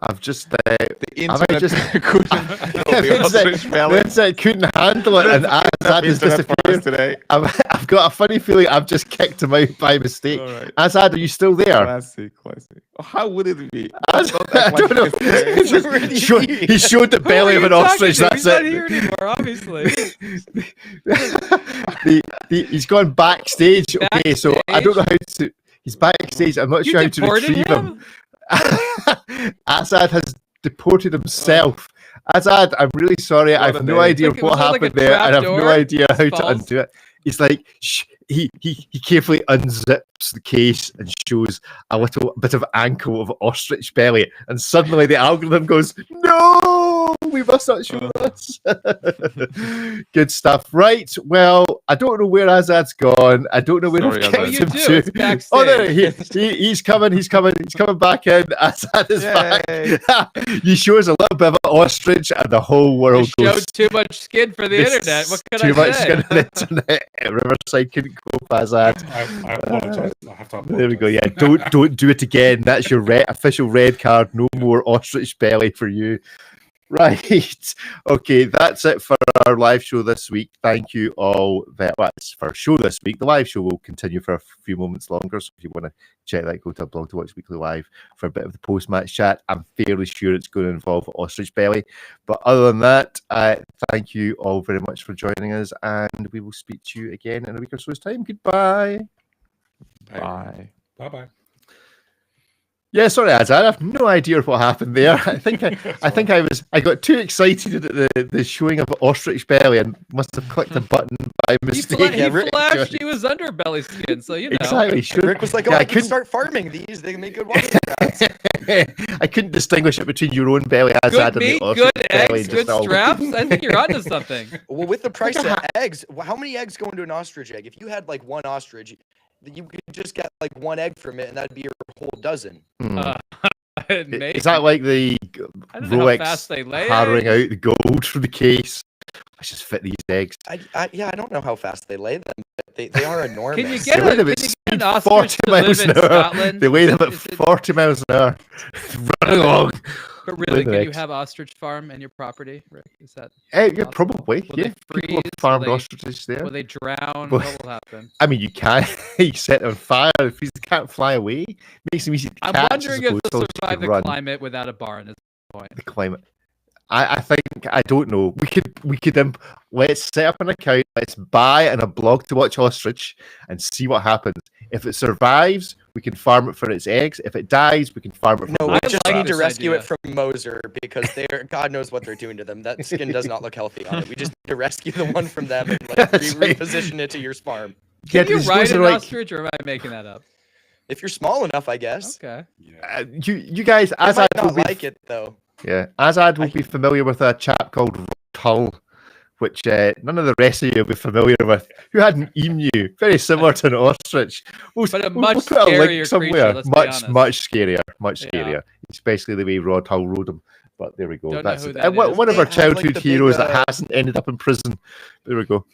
I've just. The Have I internet just- couldn't handle the ostrich belly. Vincent couldn't handle it, and as that has Internet for us disappeared, today. I've got a funny feeling I've just kicked him out by mistake. All right. Azad, are you still there? Classic. Oh, how would it be? I Don't act don't know. like it's there. Where did he Show- be? he showed the belly of an ostrich. That's He's not it. here anymore, obviously. He's gone backstage. Okay, so I don't know how to. He's backstage. I'm not You sure how to deported retrieve him. him? Azad has deported himself. Azad, I'm really sorry. I What have a no day. idea Like, what was it like a happened there, and I have trap no door? idea how to False? undo it. He's like, he carefully unzips the case and shows a little bit of ankle of ostrich belly, and suddenly the algorithm goes, "No, we must not show this." Good stuff. Right. Well, I don't know where Azad's gone. I don't know where Sorry, I've Azad. Oh, kept you him do. to. It's backstage. Oh no, he's coming. He's coming back in. Azad is Yay. back. You show us a little bit of an ostrich, and the whole You world showed goes. too much skin for the This internet. What can too I much say? skin on the internet. Riverside couldn't cope, Azad. I apologize. I have to apologize. There we go. Yeah, don't do it again. That's your official red card. No more ostrich belly for you. Right. Okay, that's it for our live show this week. Thank you all. That's for our show this week. The live show will continue for a few moments longer. So if you want to check that, go to Blog to Watch Weekly Live for a bit of the post-match chat. I'm fairly sure it's going to involve ostrich belly. But other than that, thank you all very much for joining us, and we will speak to you again in a week or so's time. Goodbye. Bye. Bye bye. Yeah, sorry, Azad. I have no idea what happened there. I got too excited at the showing of ostrich belly and must have clicked a button by He, mistake. flashed. He was underbelly skin, so you know. Exactly. Sure. Rick was like, "Oh, Yeah, I can start farming these. They make good water rats." I couldn't distinguish it between your own belly, Azad, Good and the meat, ostrich good belly. eggs, just good all- straps. I think you're onto something. Well, with the price of eggs, how many eggs go into an ostrich egg? If you had like one ostrich, you could just get like one egg from it, and that'd be your whole dozen. Maybe. Is that like the I don't know how Rolex fast they lay harrowing eggs. out the gold from the case? Let's just fit these eggs. I don't know how fast they lay them, but they are enormous. Can you get, They weigh a, them can at you speed get an ostrich to live in Scotland? They weigh them at Is it- 40 miles an hour. Running along. But really, the can you eggs. have ostrich farm in your property? Rick? Is that Yeah, possible? probably. Will Yeah, they people freeze? have Will farmed they- ostriches there. Will they drown? Well- What will happen? I mean, you can. You set them on fire. If you can't fly away, makes them easy to I'm catch. wondering if as they'll opposed to survive the run. climate without a barn. Is the point. The climate. I think I don't know. We could let's set up an account. Let's buy and a blog to watch ostrich and see what happens. If it survives, we can farm it for its eggs. If it dies, we can farm it for No, we I just like need to this rescue idea. it from Moser because they're God knows what they're doing to them. That skin does not look healthy on it. We just need to rescue the one from them and like That's right. reposition it to your farm. Yeah, Can you these- ride those an are like- ostrich, or am I making that up? If you're small enough, I guess. Okay. Yeah. you guys, I Azad might will not be like it though. Yeah, Azad will I- be familiar with a chap called Rod Hull, which none of the rest of you will be familiar with, who had an emu, very similar to an ostrich. But a much put a link scarier somewhere. creature, let's be honest. Much scarier, much Yeah. scarier. Especially the way Rod Hull rode him. But there we go. Don't know That's who it. that And one is. one of They our have, like, childhood the big, heroes that hasn't ended up in prison. There we go.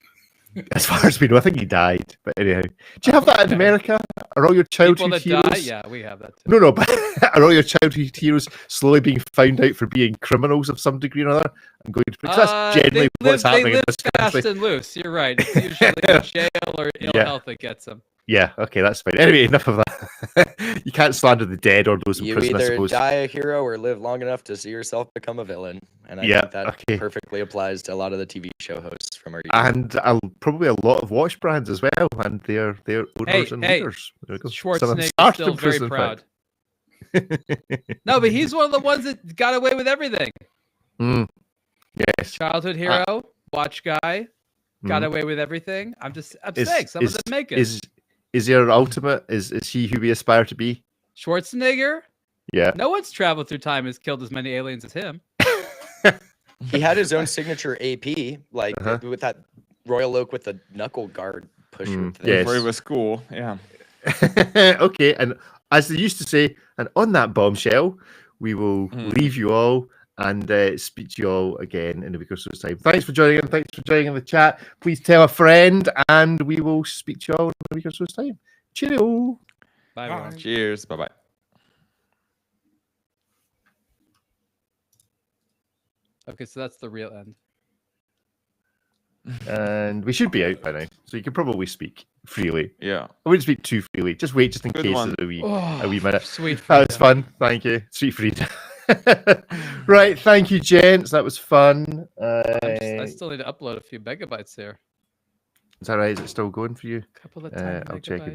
As far as we know, I think he died. But anyhow, do you have that in Okay. America? Are all your People childhood that heroes? die, yeah, we have that too. No, but are all your childhood heroes slowly being found out for being criminals of some degree or another and going to prison? That's generally what's happening they in live this fast country. and loose. You're right. It's usually jail or ill Yeah. health that gets them. Yeah, okay, that's fine. Anyway, enough of that. You can't slander the dead or those in You prison, I either suppose. die a hero or live long enough to see yourself become a villain. And I Yeah, think that okay. perfectly applies to a lot of the TV show hosts from our youth. And probably a lot of watch brands as well, and their owners and hey, leaders. There we go. Some of them Schwarzenegger started still in very prison, in proud. fact. No, but he's one of the ones that got away with everything. Mm. Yes. Childhood hero, watch guy, got Mm. away with everything. I'm Is- saying some is- of them make it. Is your ultimate? Is he who we aspire to be? Schwarzenegger, Yeah. no one's traveled through time has killed as many aliens as him. He had his own signature AP, like Uh-huh. with that Royal Oak with the knuckle guard pusher Mm, thing. yes. Before it was cool. Yeah. Okay, and as they used to say, and on that bombshell, we will leave you all and speak to you all again in a week or so's time. Thanks for joining in. Thanks for joining in the chat. Please tell a friend, and we will speak to you all in a week or so's time. Cheerio. Bye, Bye. everyone. Cheers. Bye bye. Okay, so that's the real end. And we should be out by now, so you can probably speak freely. Yeah. I wouldn't speak too freely. Just wait, just in Good case one. of a wee minute. Sweet. That was freedom. fun. Thank you. Sweet freedom. Right. Thank you, gents. That was fun. I still need to upload a few megabytes here. Is that right? Is it still going for you? A couple of I'll check it. megabytes.